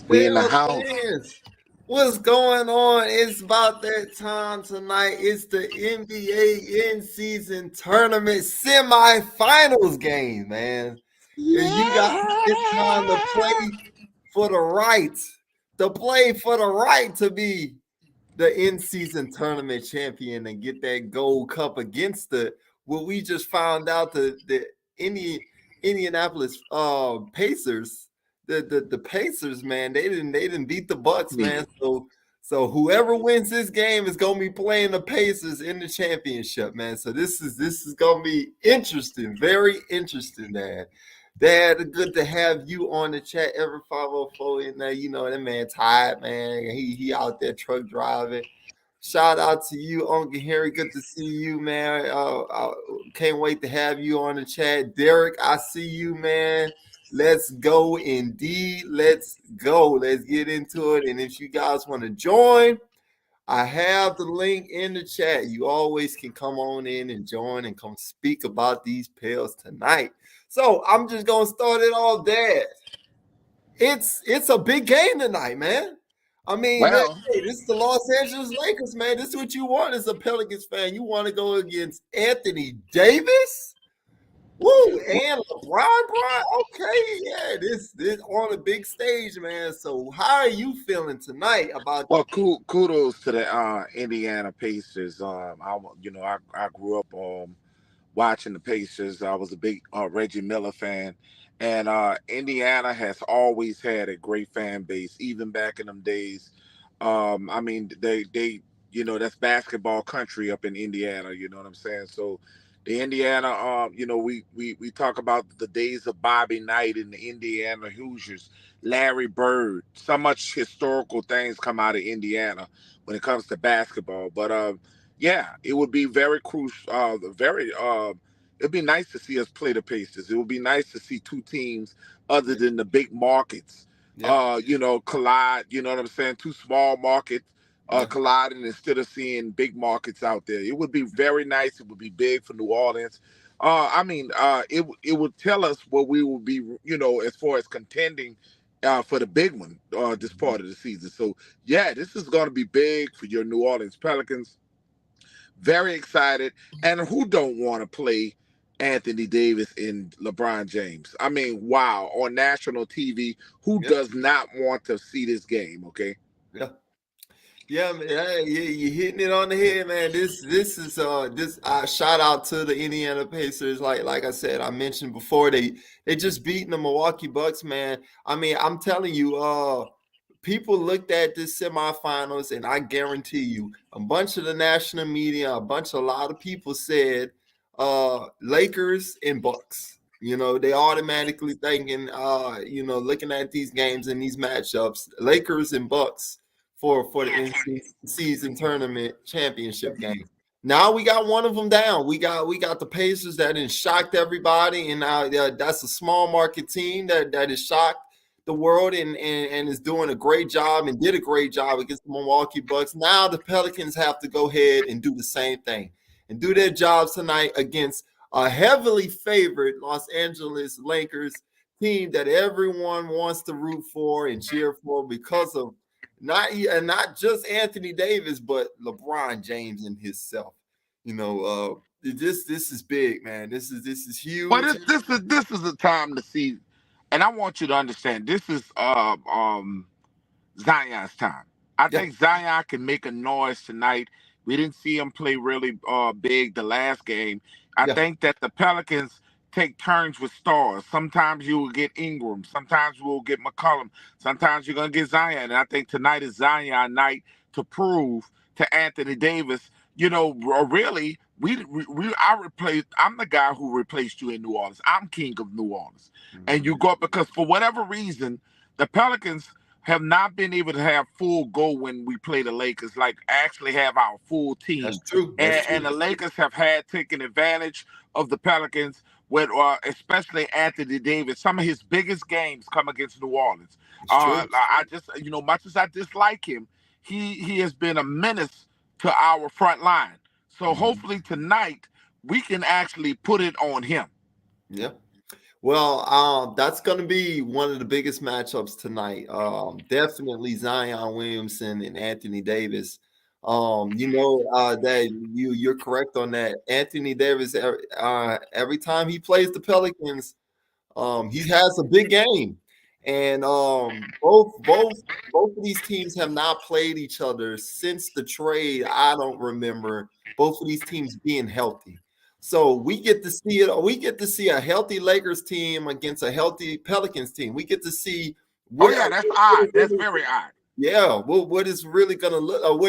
We in the Bill house. fans, what's going on? It's about that time tonight. It's the NBA in-season tournament semifinals game, man. And you got it's time to play for the right, to be the in-season tournament champion and get that gold cup against the what we just found out the Indianapolis Pacers. The Pacers, man, they didn't beat the Bucks, man. So whoever wins this game is gonna be playing the Pacers in the championship, man. So this is gonna be interesting, very interesting, man. Dad, good to have you on the chat every 504. And you know that man tired, man. He out there truck driving. Shout out to you, Uncle Harry. Good to see you, man. I can't wait to have you on the chat. Derek, I see you, man. Let's go indeed. Let's go. Let's get into it. And if you guys want to join, I have the link in the chat. You always can come on in and join and come speak about these pills tonight. So I'm just gonna start it all there. It's a big game tonight, man. I mean, man, Well, hey, this is the Los Angeles Lakers, man. This is what you want as a Pelicans fan. You want to go against Anthony Davis? Woo, and LeBron, Brian. Okay, yeah, this on a big stage, man. So how are you feeling tonight about well, kudos to the Indiana Pacers. I grew up watching the Pacers. I was a big Reggie Miller fan, and Indiana has always had a great fan base, even back in them days. I mean, that's basketball country up in Indiana. You know what I'm saying? So, the Indiana, we talk about the days of Bobby Knight and the Indiana Hoosiers, Larry Bird. So much historical things come out of Indiana when it comes to basketball. But yeah, it would be very crucial. It'd be nice to see us play the Pacers. It would be nice to see two teams other than the big markets, yeah, collide. You know what I'm saying? Two small markets yeah, colliding instead of seeing big markets out there. It would be very nice. It would be big for New Orleans. It would tell us what we will be, as far as contending for the big one this part of the season. So yeah, this is going to be big for your New Orleans Pelicans. Very excited, and who don't want to play Anthony Davis and LeBron James? I mean, wow, on national TV, who yeah, does not want to see this game? Okay. yeah. Yeah, man, hey, you're hitting it on the head, man. This is this shout out to the Indiana Pacers. Like I said, I mentioned before, they just beating the Milwaukee Bucks, man. I mean, I'm telling you, people looked at this semifinals, and I guarantee you, a bunch of the national media, a lot of people said Lakers and Bucks. You know, they automatically thinking, looking at these games and these matchups, Lakers and Bucks for the in-season tournament championship game. Now we got one of them down. We got the Pacers that has shocked everybody, and now that's a small market team that has shocked the world and is doing a great job and did a great job against the Milwaukee Bucks. Now the Pelicans have to go ahead and do the same thing and do their jobs tonight against a heavily favored Los Angeles Lakers team that everyone wants to root for and cheer for because of not just Anthony Davis, but LeBron James and himself. This is big, man. This is But huge. this is the time to see, and I want you to understand. This is Zion's time. I Yeah, think Zion can make a noise tonight. We didn't see him play really big the last game. I yeah, think that the Pelicans take turns with stars. Sometimes you will get Ingram. Sometimes you will get McCollum. Sometimes you're going to get Zion. And I think tonight is Zion night to prove to Anthony Davis, really, I'm the guy who replaced you in New Orleans. I'm king of New Orleans. And you go, because for whatever reason, the Pelicans have not been able to have full go when we play the Lakers, like actually have our full that's team. true. That's And true. the Lakers have had taken advantage of the Pelicans with especially Anthony Davis. Some of his biggest games come against New Orleans. It's true. I just, much as I dislike him, he has been a menace to our front line. So Mhm. hopefully tonight we can actually put it on him. Yeah. Well, that's going to be one of the biggest matchups tonight. Definitely Zion Williamson and Anthony Davis. That you're correct on that. Anthony Davis, every time he plays the Pelicans, he has a big game, and both of these teams have not played each other since the trade. I don't remember both of these teams being healthy. So we get to see it. We get to see a healthy Lakers team against a healthy Pelicans team. We get to see Oh what. yeah, that's odd. That's very odd. Yeah, what is really gonna look, or what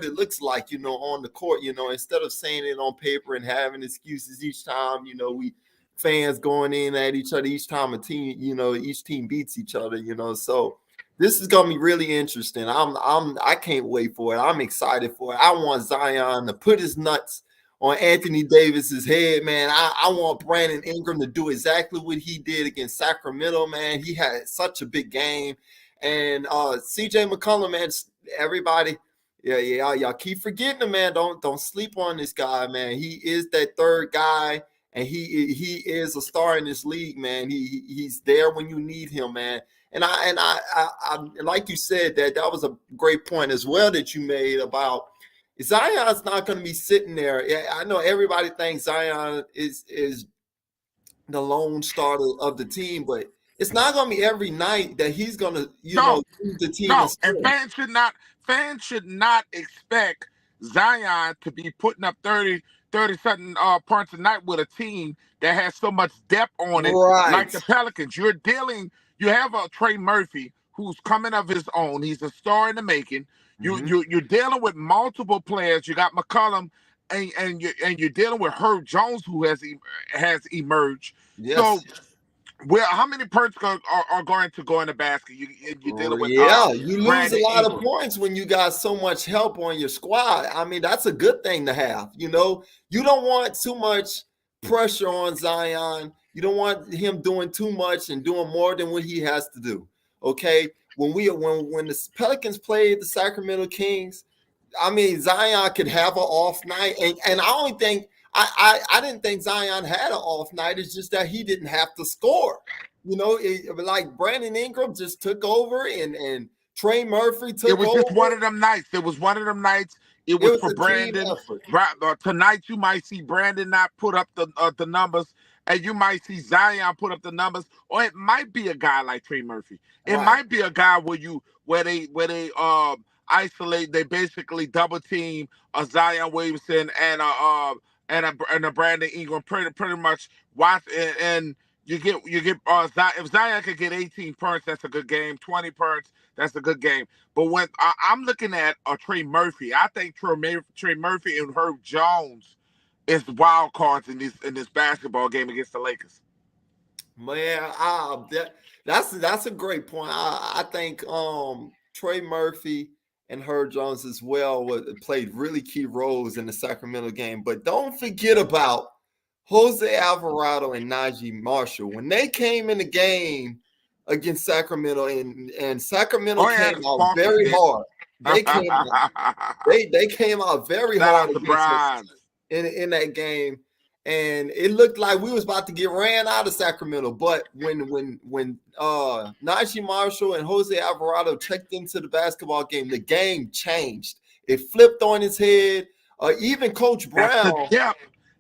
it looks like, on the court. Instead of saying it on paper and having excuses each time, we fans going in at each other each time a team, each team beats each other. So this is gonna be really interesting. I can't wait for it. I'm excited for it. I want Zion to put his nuts on Anthony Davis's head, man. I want Brandon Ingram to do exactly what he did against Sacramento, man. He had such a big game. And CJ McCollum, man, everybody, yeah, y'all keep forgetting him, man. Don't sleep on this guy, man. He is that third guy, and he is a star in this league, man. He's there when you need him, man. And I like you said, that was a great point as well that you made about Zion's not going to be sitting there. Yeah, I know everybody thinks Zion is the lone starter of the team, but it's not going to be every night that he's going to, No, lead the team in no, and scoring. fans should not expect Zion to be putting up 30 something points a night with a team that has so much depth on it, like Right. the Pelicans. You have a Trey Murphy who's coming of his own. He's a star in the making. Mm-hmm. You're dealing with multiple players. You got McCollum, and you're dealing with Herb Jones, who has emerged. So Yes. how many points are going to go in the basket? You're dealing with Yeah, you lose a Brandon lot of Ingram. points when you got so much help on your squad. I mean, that's a good thing to have. You don't want too much pressure on Zion. You don't want him doing too much and doing more than what he has to do. Okay, when the Pelicans played the Sacramento Kings, I mean, Zion could have an off night, and I only think I didn't think Zion had an off night. It's just that he didn't have to score. Like Brandon Ingram just took over, and Trey Murphy It took was just one over. of them nights. It was one of them nights. It It was was for a team Brandon. effort. Tonight you might see Brandon not put up the numbers, and you might see Zion put up the numbers, or it might be a guy like Trey Murphy. It Right. might be a guy where they isolate. They basically double team a Zion Williamson and a Brandon Ingram pretty much watch and if Zion could get 18 points, that's a good game. 20 points, that's a good game. But when I'm looking at Trey Murphy, I think Trey Murphy and Herb Jones is wild cards in this basketball game against the Lakers. Man, that's a great point. I think Trey Murphy and Herb Jones as well played really key roles in the Sacramento game. But don't forget about Jose Alvarado and Najee Marshall when they came in the game against Sacramento, and Sacramento Oh yeah, came the out Sparks very did. hard. They Shout came out they came out very hard out to against us Bronze. in that game, and it looked like we was about to get ran out of Sacramento. But when Najee Marshall and Jose Alvarado checked into the basketball game, the game changed. It flipped on its head. Even Coach That's the Brown, depth.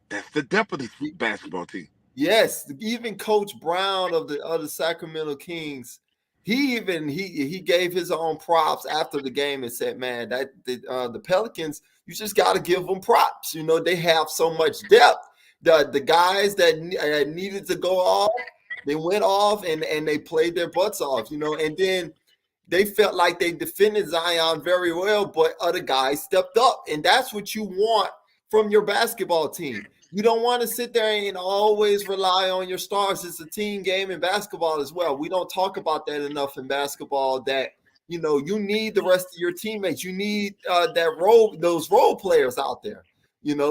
That's the depth of this basketball team. yes, even Coach Brown of the Sacramento Kings, he gave his own props after the game and said, "Man, the Pelicans, you just got to give them props. They have so much depth. The guys that needed to go off, they went off and they played their butts off. And then they felt like they defended Zion very well, but other guys stepped up, and that's what you want from your basketball team. You don't want to sit there and always rely on your stars. It's a team game in basketball as well. We don't talk about that enough in basketball. That you need the rest of your teammates. You need those role players out there.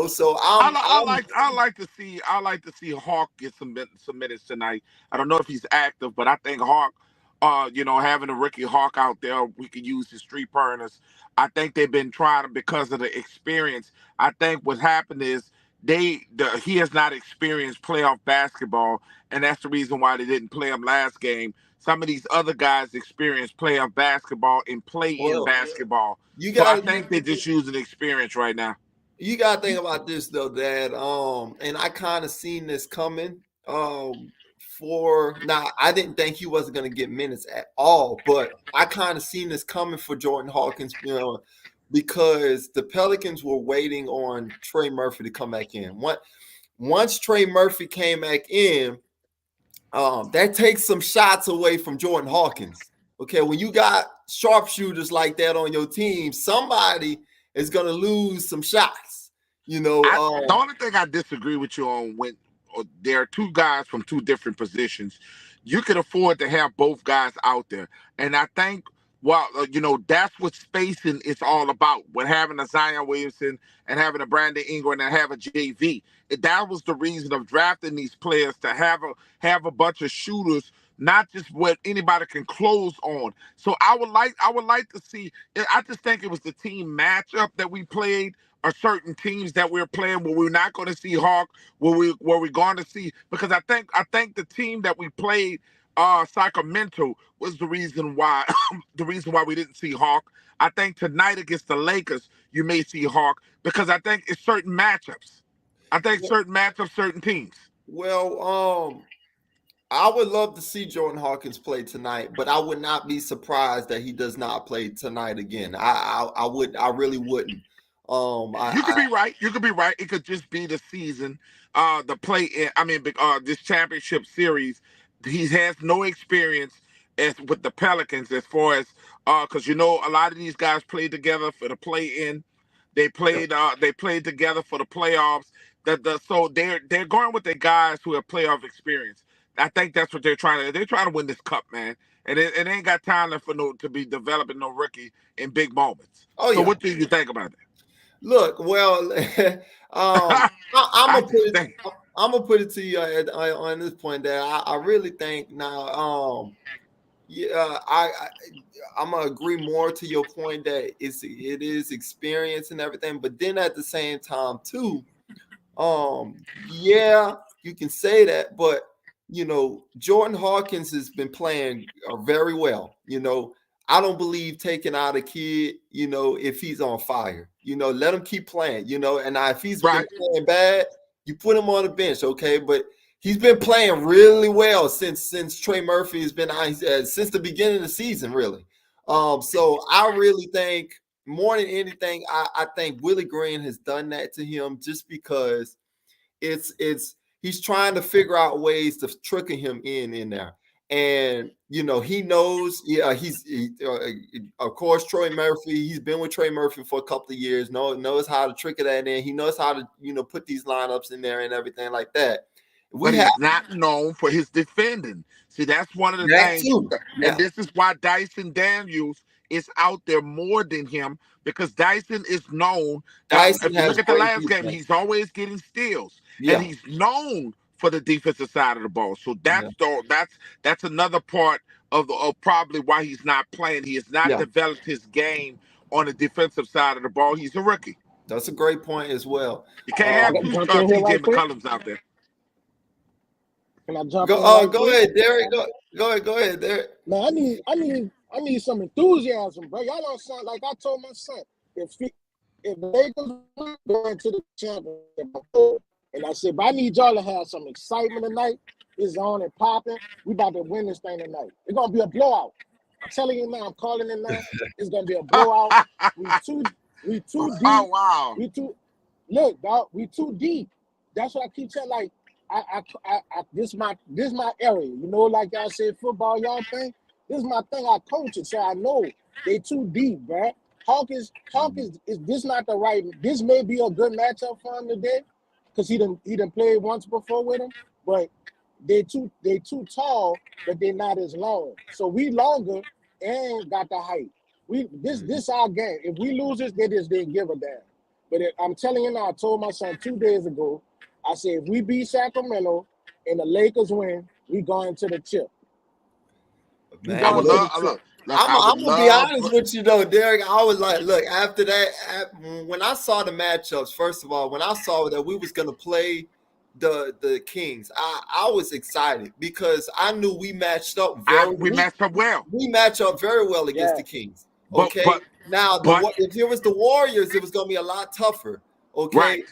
So I like to see Hawk get some minutes tonight. I don't know if he's active, but I think Hawk, having a Ricky Hawk out there, we could use his street burners. I think they've been trying to because of the experience. I think what happened is he has not experienced playoff basketball, and that's the reason why they didn't play him last game. Some of these other guys experience playoff basketball and play-in Well, basketball, you so I got think they're just using experience right now. you got to think about this though, Dad. And I kind of seen this coming. For now, I didn't think he wasn't going to get minutes at all, but I kind of seen this coming for Jordan Hawkins, because the Pelicans were waiting on Trey Murphy to come back in. Once Trey Murphy came back in, that takes some shots away from Jordan Hawkins. Okay, when you got sharpshooters like that on your team, somebody is going to lose some shots. The only thing I disagree with you on, when there are two guys from two different positions, you can afford to have both guys out there, and I think, well, that's what spacing is all about. With having a Zion Williamson and having a Brandon Ingram and have a JV, that was the reason of drafting these players, to have a bunch of shooters, not just what anybody can close on. So I would like to see. I just think it was the team matchup that we played, or certain teams that we're playing where we're not going to see Hawk, where we're going to see, because I think the team that we played, Sacramento, was the reason why we didn't see Hawk. I think tonight against the Lakers you may see Hawk, because I think it's certain matchups. I think certain matchups, certain teams. Well, I would love to see Jordan Hawkins play tonight, but I would not be surprised that he does not play tonight again. I really wouldn't. You could be right. You could be right. It could just be the season, the play. This championship series. He has no experience as with the Pelicans, as far as because a lot of these guys played together for the play-in. They played together for the playoffs. So they're going with the guys who have playoff experience. I think that's what they're trying to. They're trying to win this cup, man. And it ain't got time to be developing no rookie in big moments. Oh So yeah. what do you think about that? Look, well, I'm gonna put it to you on this point that I really think now. I'm gonna agree more to your point that it is experience and everything, but then at the same time too, yeah, you can say that, but Jordan Hawkins has been playing very well. I don't believe taking out a kid, if he's on fire. Let him keep playing, and if he's been playing bad, you put him on the bench, okay? But he's been playing really well since Trey Murphy has been out, since the beginning of the season, really. So I really think, more than anything, I think Willie Green has done that to him, just because he's trying to figure out ways to trick him in there. And he knows, of course, Trey Murphy, he's been with Trey Murphy for a couple of years, knows how to trick it in. He knows how to put these lineups in there and everything like that. But he's not known for his defending. See, that's one of the things. And this is why Dyson Daniels is out there more than him, because Dyson is known. If you look at the last game, he's always getting steals. Yeah. And he's known for the defensive side of the ball. So that's another part of probably why he's not playing. He has not developed his game on the defensive side of the ball. He's a rookie. That's a great point as well. You can't have TJ McCollums out there. Can I jump go ahead, Derek. Go ahead, Derek. Man, I need some enthusiasm, bro. Y'all don't sound like I told my son. If Lakers go into the championship, and I said, but I need y'all to have some excitement tonight. It's on and popping. We about to win this thing tonight. It's gonna be a blowout. I'm telling you now. I'm calling it now. It's gonna be a blowout. We too deep. Oh wow. Look, dog. We too deep. That's what I keep telling. Like, this my area. Like y'all said, football, y'all think this is my thing. I coach it, so I know they too deep, bro. Hawk is this not the right? This may be a good matchup for him today, because he done played once before with him, but they too tall, but they're not as long. So we longer and got the height. This our game. If we lose this, they just didn't give a damn. But I'm telling you now, I told my son 2 days ago. I said, if we beat Sacramento and the Lakers win, we going to the chip. I would love. Look, I would I'm gonna be love. honest with you though, Derek. I was like, look, after that, when I saw the matchups, first of all, when I saw that we was gonna play the Kings, I was excited because I knew we matched up We matched up well, we match up very well against Yeah, the Kings. but Okay. but Now but if it was the Warriors, it was gonna be a lot tougher. right. Okay.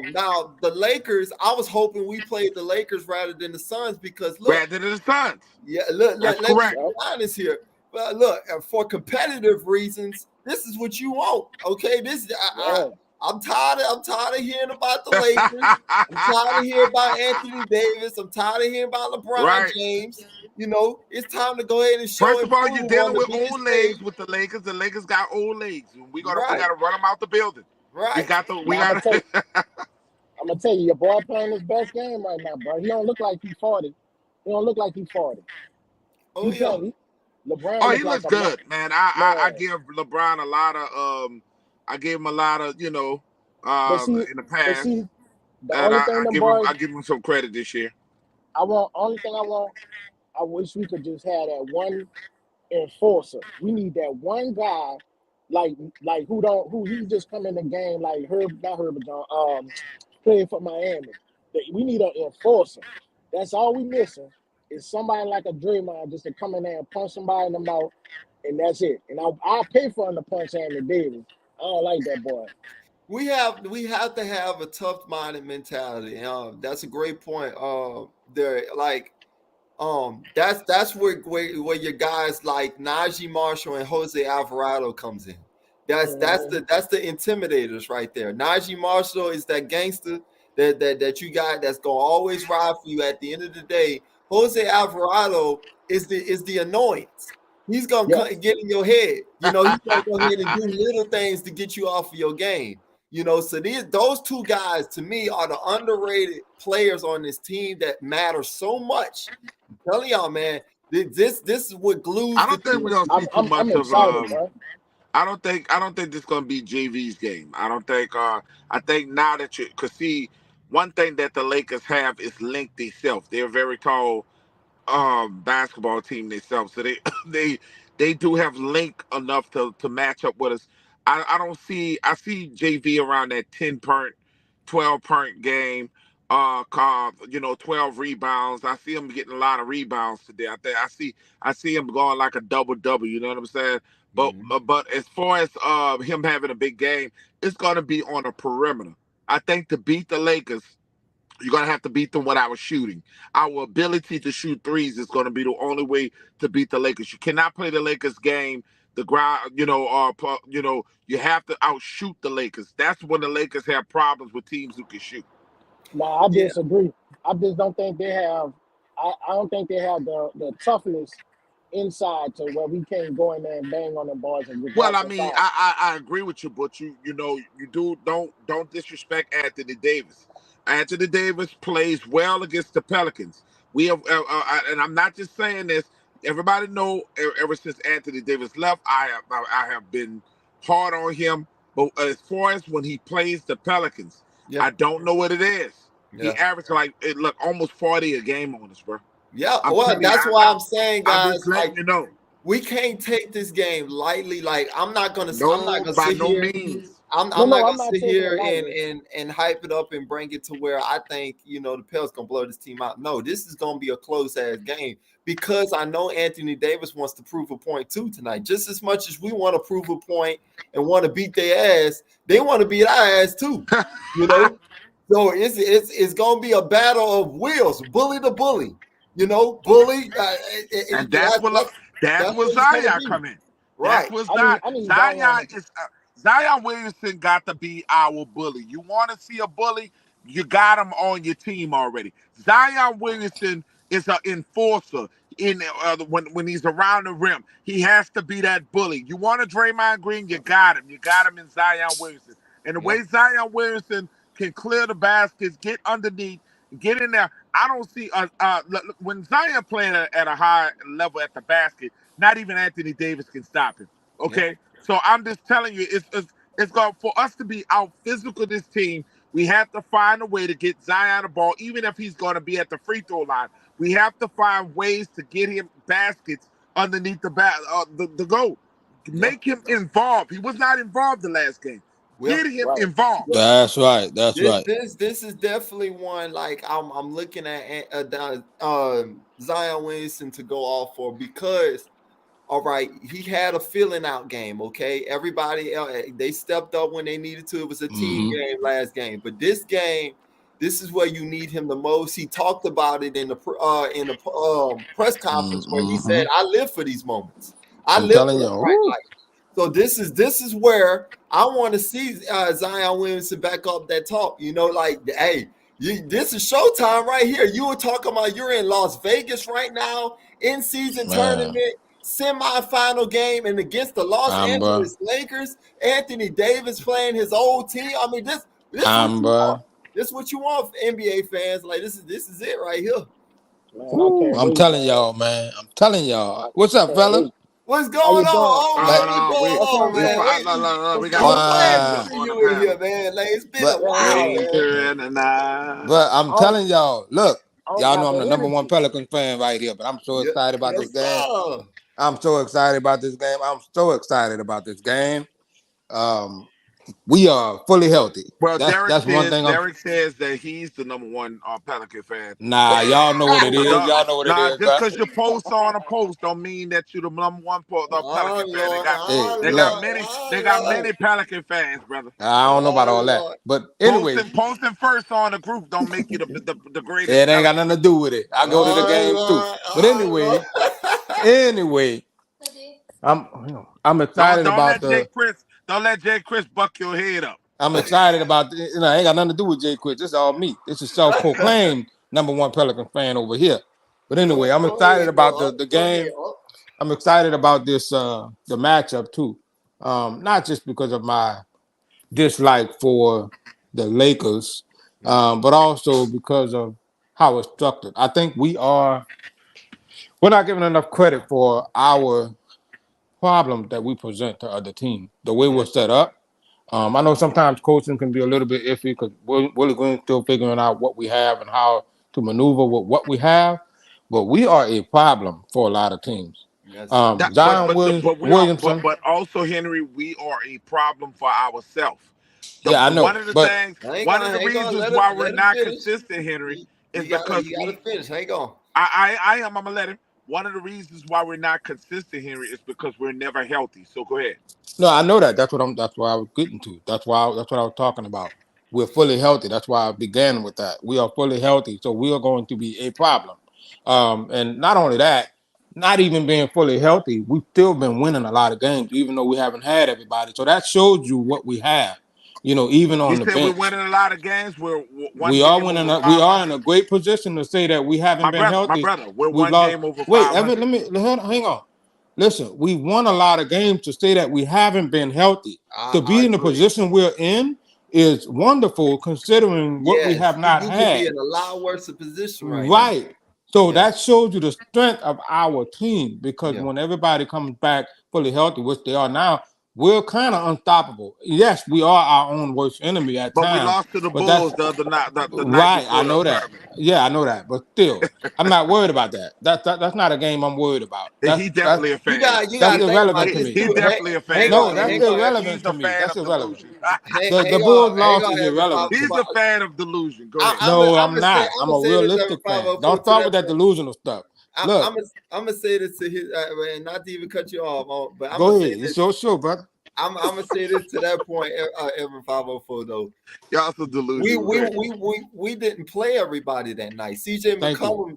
yeah. Now the Lakers, I was hoping we played the Lakers rather than the Suns because look, Rather than the Suns. yeah, look, That's let's just correct. be Yep. honest here. Well, look, for competitive reasons, this is what you want. Okay. Yeah. I'm tired of hearing about the Lakers. I'm tired of hearing about Anthony Davis. I'm tired of hearing about LeBron Right. James. It's time to go ahead and show First and of all, you're prove on dealing the with biggest old legs stage. with the Lakers. The Lakers got old legs. We Right, gotta run them out the building. right. We Now I'm gonna got tell you, I'm gonna tell you, your boy playing his best game right now, bro. He don't look like he's 40. He don't look like he's 40. Oh He yeah. playing. LeBron Oh, look he like looks a man. good, man. I Man. give LeBron a lot of I gave him a lot of But see, in the but past, see, the and only thing them boys, I give him some credit this year. only thing I want, I wish we could just have that one enforcer. We need that one guy, like who he just come in the game like not Herbert John, playing for Miami. We need an enforcer. That's all we missing is somebody like a Draymond just to come in there and punch somebody in the mouth, and that's it. And I'll pay for him to punch Anthony Davis. I don't like that boy. We have to have a tough minded mentality. That's a great point. There, like, that's where your guys like Najee Marshall and Jose Alvarado comes in. Mhm. That's the intimidators right there. Najee Marshall is that gangster that you got that's gonna always ride for you at the end of the day. Jose Alvarado is the annoyance. He's gonna Yes. get in your head. He's gonna go ahead and do little things to get you off of your game. So those two guys to me are the underrated players on this team that matter so much. Telling y'all, man, this is what glues I the don't think team. we're gonna see too I'm much of excited, bro. I don't think this is gonna be JV's game. I don't think I think now that you cause see one thing that the Lakers have is length themselves. They're very tall basketball team themselves. So they they do have length enough to match up with us. I don't see I see JV around that 10 point, 12 point game. 12 rebounds. I see him getting a lot of rebounds today. I see him going like a double double. You know what I'm saying? Mhm. But as far as him having a big game, it's gonna be on a perimeter. I think to beat the Lakers, you're gonna have to beat them without shooting. Our ability to shoot threes is gonna be the only way to beat the Lakers. You cannot play the Lakers game. The ground, you have to outshoot the Lakers. That's when the Lakers have problems with teams who can shoot. Nah, I Yeah, disagree. I just don't think they have. I don't think they have the toughness inside to where we can't go in there and bang on the bars and just Well, watch I them mean, foul. I agree with you, but you don't disrespect Anthony Davis. Anthony Davis plays well against the Pelicans. We have, and I'm not just saying this. Everybody know ever since Anthony Davis left, I have been hard on him. But as far as when he plays the Pelicans, yeah, I don't know what it is. He yeah, averaged look almost 40 a game on us, bro. yeah. I'm Well, telling you, that's why I'm saying, I'm just guys, letting like you know. we can't take this game lightly. Like I'm not No, gonna by sit no here. means. No, I'm no, not I'm gonna not sit taking it here and lightly. and and hype it up and bring it to where I think the Pels gonna blow this team out. No, this is gonna be a close ass game because I know Anthony Davis wants to prove a point too tonight. Just as much as we want to prove a point and want to beat their ass, they want to beat our ass too. You know, so it's gonna be a battle of wills, bully to bully. Bully. And that's that's That's where what it's gonna Zion be. come in. That's Right. where I need Zion to. Zion Williamson got to be our bully. You want to see a bully? You got him on your team already. Zion Williamson is an enforcer in when he's around the rim. He has to be that bully. You want a Draymond Green? You got him. You got him in Zion Williamson. And the Yeah. way Zion Williamson can clear the baskets, get underneath, get in there. I don't see when Zion playing at a high level at the basket. Not even Anthony Davis can stop him. Yeah. Okay, so I'm just telling you, it's going for us to be out physical. This team, we have to find a way to get Zion the ball, even if he's going to be at the free throw line. We have to find ways to get him baskets underneath the goal. Make him involved. He was not involved the last game. Get him involved. That's right. That's right. This is definitely one like I'm looking at Zion Williamson to go off for because. All right, he had a filling out game. Okay, everybody they stepped up when they needed to. It was a team game last game, but this game, this is where you need him the most. He talked about it in the press conference where he said, "I live for these moments. I live for the bright light." So this is where I want to see Zion Williamson back up that talk. You know, like, hey, this is showtime right here. You were talking about you're in Las Vegas right now, in season tournament. Semi-final game and against the Los Angeles Lakers, Anthony Davis playing his old team. I mean, this is what you want for NBA fans. Like this is it right here. Man, I'm telling y'all, man. I'm telling y'all. What's up, fella? What's going on? We got you in here, man. Like it's been a while, man. But I'm telling y'all, look, y'all know I'm the #1 Pelicans fan right here, but I'm so excited about this game. I'm so excited about this game. We are fully healthy. Well, that's one thing. Derek says that he's the #1 Pelican fan. Nah, y'all know what it is. Y'all know what it is. Just because you post on a post don't mean that you're the #1 Pelican fan. They got many Pelican fans, brother. I don't know about all that, but anyway, posting first on the group don't make you the greatest. It ain't got nothing to do with it. I go to the game too. But anyway, I'm excited about Don't let Jay Chris buck your head up. I'm excited about it. You know, it ain't got nothing to do with Jay Chris. This is all me. This is self-proclaimed #1 Pelican fan over here. But anyway, I'm excited about the game. I'm excited about this the matchup too. Not just because of my dislike for the Lakers, but also because of how it's structured. I think we're not giving enough credit for our problem that we present to other teams, the way we're set up. I know sometimes coaching can be a little bit iffy because we're going still figuring out what we have and how to maneuver with what we have, but we are a problem for a lot of teams. Zion Williamson. But also, Henry, we are a problem for ourselves. I know. One of the reasons why we're not consistent, Henry, is because you gotta finish. Hang on. I'm gonna let him. One of the reasons why we're not consistent, Henry, is because we're never healthy. So go ahead. No, I know that. That's what I was getting to. That's what I was talking about. We're fully healthy. That's why I began with that. We are fully healthy, so we are going to be a problem. And not only that, not even being fully healthy, we've still been winning a lot of games, even though we haven't had everybody. So that shows you what we have. You know, even on the bench. We're winning a lot of games. We are in a great position to say that we haven't been healthy. My brother, we're one game over 500. Wait, Evan, hang on. Listen, we won a lot of games to say that we haven't been healthy. To be in the position we're in is wonderful considering what we have not had. You could be in a lot worse position right now. So that shows you the strength of our team because when everybody comes back fully healthy, which they are now, we're kind of unstoppable. Yes, we are our own worst enemy at times. But we lost to the Bulls the other night. Right, I know that. Yeah, I know that. But still, I'm not worried about that. That's not a game I'm worried about. He's definitely a fan. That's irrelevant to me. He's definitely a fan. No, that's irrelevant to me. That's irrelevant. The Bulls lost is irrelevant. He's a fan of delusion. Go ahead. No, I'm not. I'm a realistic fan. Don't start with that delusional stuff. I'm gonna say this to his, not to even cut you off, but I'm go ahead. It's your show, brother. I'm gonna say this to that point, Evan 504 though. Y'all so delusional. We didn't play everybody that night. CJ McCollum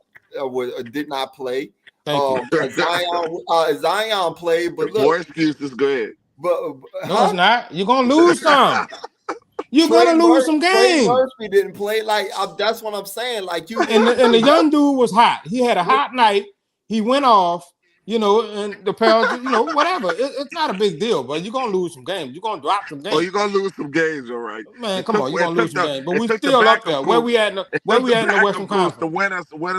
did not play. Zion played, but look, more excuses. Go ahead. But no, it's not. You're gonna lose some. You're gonna lose some games. Trey Murphy didn't play. Like that's what I'm saying. Like you and the young dude was hot. He had a hot night. He went off. You know, and the Pelicans, you know, whatever. It's not a big deal, but you're gonna lose some games. You're gonna drop some games. Oh, you're gonna lose some games, all right. Man, come on, you're gonna lose some games. But we still up there. Where we at in the Western Conference? The winners where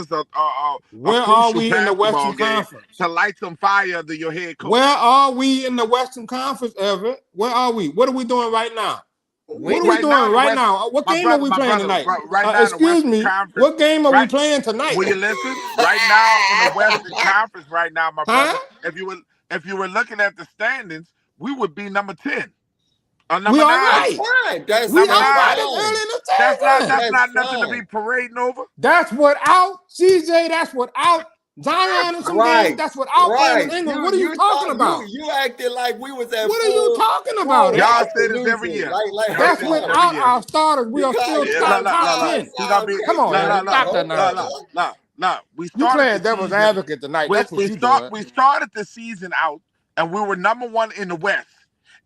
are we in the Western Conference? To light some fire under your head coach. Where are we in the Western Conference, Everett? Where are we? What are we doing right now? What are we Right now doing in the right West, now? What game are we my playing brother, tonight? right now in the Excuse Western me. Conference, What game are we right? playing tonight? Will you listen? Right now in the Western Conference, right now, my Huh? brother, if you were looking at the standings, we would be number 10 or We number all 9. That's right. fine. That's We Number all that's 9. right. It's early fine. in the season. That's That's not nothing to be fine. parading over. That's without CJ. That's without Zion in some games. Right. That's without Brandon Right. Ingram. You What are you you talking thought about? you acted like we was at What are you talking about? full Y'all health say and this every losing. year. Like Y'all That's say this every without year. our starters. We are still you Look, got look, top look, look. 10. Carl He gonna sound be Come crazy. on, look, Evan. look, look, Stop that look, Hold look, nonsense. on. look, look. We You started the playing devil's season. advocate tonight. That's what you doing. We started the season out, and we were number 1 in the West,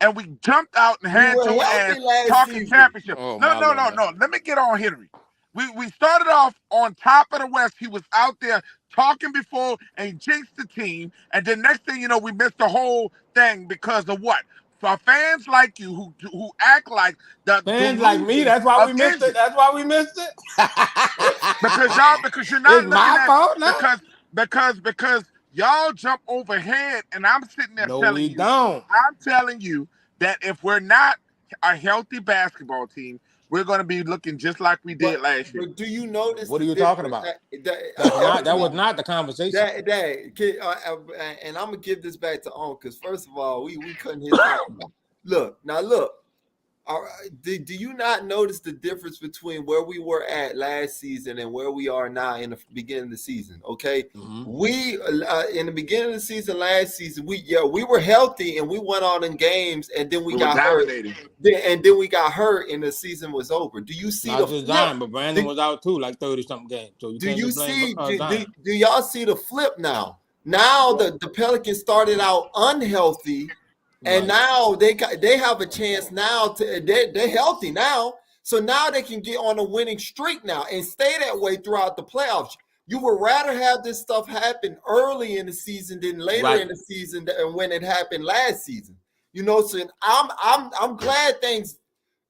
and we jumped out and We had were your ass healthy last talking season. championship. Oh No, my no, no, lord. no. Let me get on Henry. We started off on top of the West. He was out there talking before and jinxed the team, and then next thing you know, we missed the whole thing because of what? For fans like you who act like the Fans like me, delusion that's why of we missed it. injury. That's why we missed it. Because you're It's not looking my at fault now. because y'all jump overhead, and I'm sitting there No, we don't. telling you that if we're not a healthy basketball team, we're going to be looking just like we But did last year. but do you notice What the are you talking difference? about? That was Everybody, not the conversation. and I'm gonna give this back to On because first of all, we couldn't hit talking about. Look. All right, do you not notice the difference between where we were at last season and where we are now in the beginning of the season? Okay, we in the beginning of the season last season we were healthy and we went on in games and then we We were got hurt. dominating. Then we got hurt and the season was over. Do you see Not the just flip? Zion, but Brandon was out too, like 30-something games. So you Do can't you just blame see? Zion. Do y'all see the flip now? Now the Pelicans started out unhealthy, and Right. now they have a chance now to they're healthy now, so now they can get on a winning streak now and stay that way throughout the playoffs. You would rather have this stuff happen early in the season than later in the season when it happened last season. You know, so I'm glad things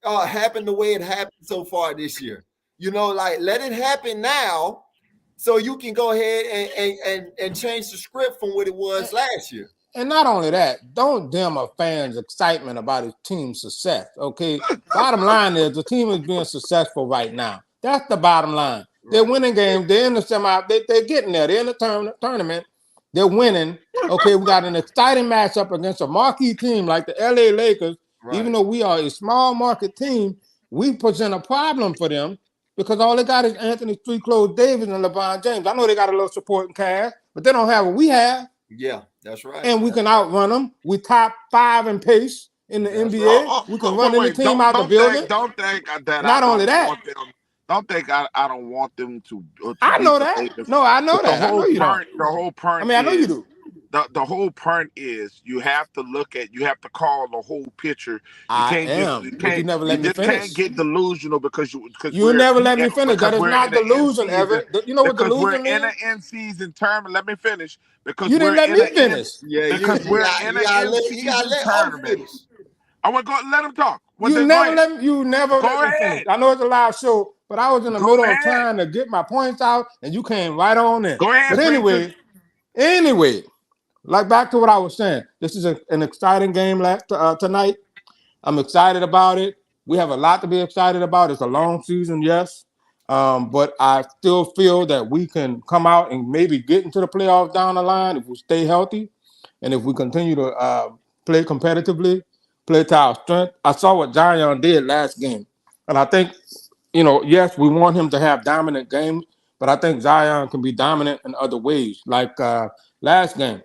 happened the way it happened so far this year. You know, like let it happen now, so you can go ahead and change the script from what it was last year. And not only that, don't dim a fan's excitement about his team's success. Okay. Bottom line is the team is being successful right now. That's the bottom line. They're winning games. They're in the semi. They're getting there. They're in the tournament. They're winning. Okay, we got an exciting matchup against a marquee team like the LA Lakers. Right. Even though we are a small market team, we present a problem for them because all they got is Anthony Street Clothes Davis and LeBron James. I know they got a little supporting cast, but they don't have what we have. Yeah, that's right. And we can outrun them. We top 5 in pace in the NBA. We can run any Wait, team out the building. don't think that I Not only don't that, want them. Don't think I don't want them to I beat know the that. Lakers. No, I know But that. I know you don't. the whole point I mean, I know you is do. the whole point is you have to call the whole picture. You I can't am, but you never let me just finish. can't get delusional because You never let me finish. That is not delusion, season. Evan. You know what Because we're delusion in means? an end season tournament. Let me finish. Because You didn't we're let in me an end finish. Yeah, because we're in an end you gotta season let tournament. finish. I want to go let him talk. Well, You then go never ahead. let me finish. I know it's a live show, but I was in the Go middle of ahead. trying to get my points out, and you came right on in. Go ahead, But Spencer. anyway, like back to what I was saying. This is an exciting game tonight. I'm excited about it. We have a lot to be excited about. It's a long season, yes. But I still feel that we can come out and maybe get into the playoffs down the line if we stay healthy and if we continue to play competitively, play to our strength. I saw what Zion did last game. And I think, yes, we want him to have dominant games, but I think Zion can be dominant in other ways. Like last game,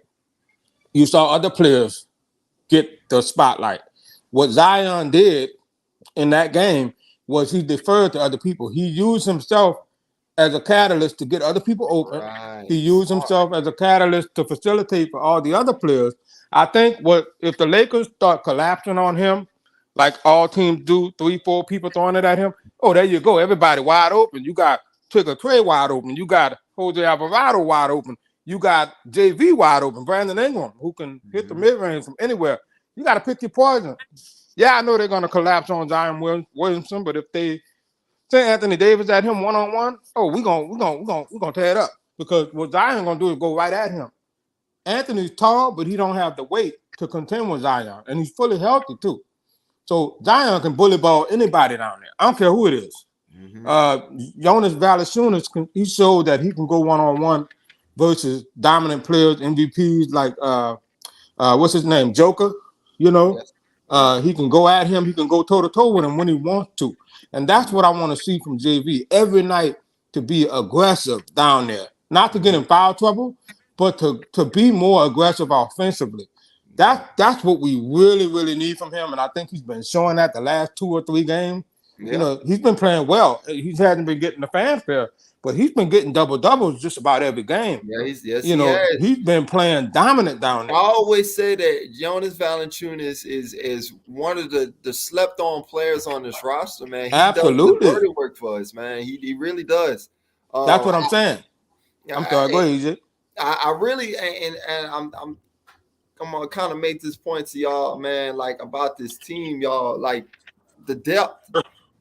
you saw other players get the spotlight. What Zion did in that game was he deferred to other people. He used himself as a catalyst to get other people open. Right. He used himself as a catalyst to facilitate for all the other players. I think if the Lakers start collapsing on him, like all teams do, 3-4 people throwing it at him, oh, there you go. Everybody wide open. You got Trigger Trey wide open. You got Jose Alvarado wide open. You got JV wide open. Brandon Ingram, who can hit the mid-range from anywhere. You got to pick your poison. Yeah, I know they're going to collapse on Zion Williamson, but if they send Anthony Davis at him one-on-one, we're gonna tear it up. Because what Zion gonna do is go right at him. Anthony's tall, but he don't have the weight to contend with Zion. And he's fully healthy too. So Zion can bully ball anybody down there. I don't care who it is. Jonas Valanciunas, he showed that he can go one-on-one versus dominant players, MVPs like what's his name, Joker. You know, he can go at him. He can go toe-to-toe with him when he wants to. And that's what I want to see from JV every night, to be aggressive down there. Not to get in foul trouble, but to be more aggressive offensively. That's what we really, really need from him. And I think he's been showing that the last 2 or 3 games. Yeah. You know, he's been playing well. He hasn't been getting the fanfare, but he's been getting double-doubles just about every game. Yeah, he's been playing dominant down there. I always say that Jonas Valanciunas is one of the slept-on players on this roster, man. He Absolutely. does the dirty work for us, man. He really does. That's what I'm saying. I'm sorry, go ahead, EJ. I really and I'm gonna kind of make this point to y'all, man, like about this team, y'all, like the depth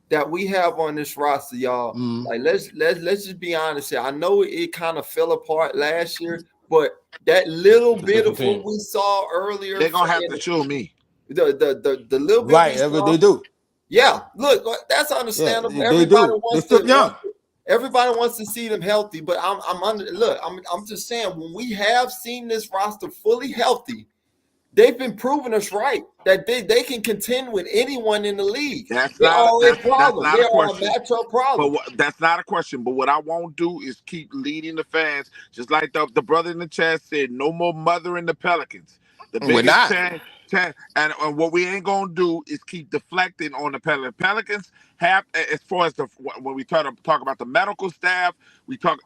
that we have on this roster, y'all. Like let's just be honest here. I know it kind of fell apart last year, but that little bit of what we saw earlier, they're gonna have to show me the little bit, right? They do. Yeah, look, that's understandable. Yeah, everybody wants to. Everybody wants to see them healthy, but I'm just saying, when we have seen this roster fully healthy, they've been proving us right that they can contend with anyone in the league. That's not a question. Matchup problem. But that's not a question. But what I won't do is keep leading the fans, just like the brother in the chat said. No more mothering the Pelicans. The biggest and what we ain't gonna do is keep deflecting on the Pelicans. Pelicans have, as far as when we talk about the medical staff,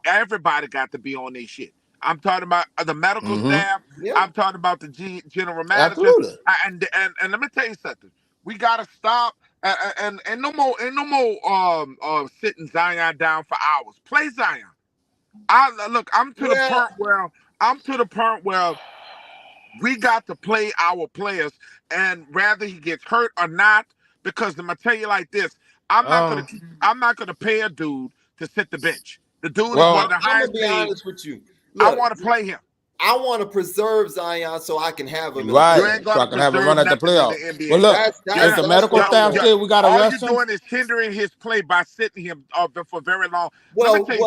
everybody got to be on their shit. I'm talking about the medical staff. Yeah. I'm talking about the general manager. Absolutely. And let me tell you something. We gotta stop and no more sitting Zion down for hours. Play Zion. I'm to the point where we got to play our players, and whether he gets hurt or not, because I'm gonna tell you like this, I'm not gonna pay a dude to sit the bench. The dude is one of the highest paid. I'm gonna be honest with you. Look, I want to play him. I want to preserve Zion so I can have him. Right, so I can have him run at the playoffs. Well, look, as the medical staff said, we got to rest him. All you're doing is hindering his play by sitting him for very long. Well, even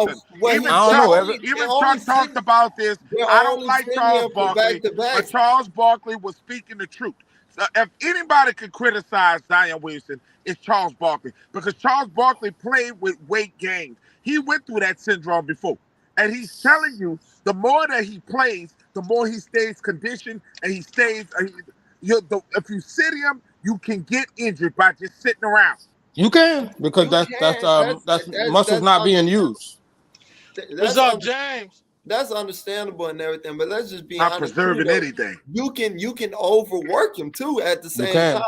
Chuck talked about this. I don't like Charles Barkley, but Charles Barkley was speaking the truth. So if anybody could criticize Zion Williamson, it's Charles Barkley, because Charles Barkley played with weight gain. He went through that syndrome before. And he's telling you, the more that he plays, the more he stays conditioned, and he stays. If you sit him, you can get injured by just sitting around. You can, because that's muscles not being used. What's up, James? That's understandable and everything, but let's just be not honest. Preserving anything. You can overwork him too at the same time.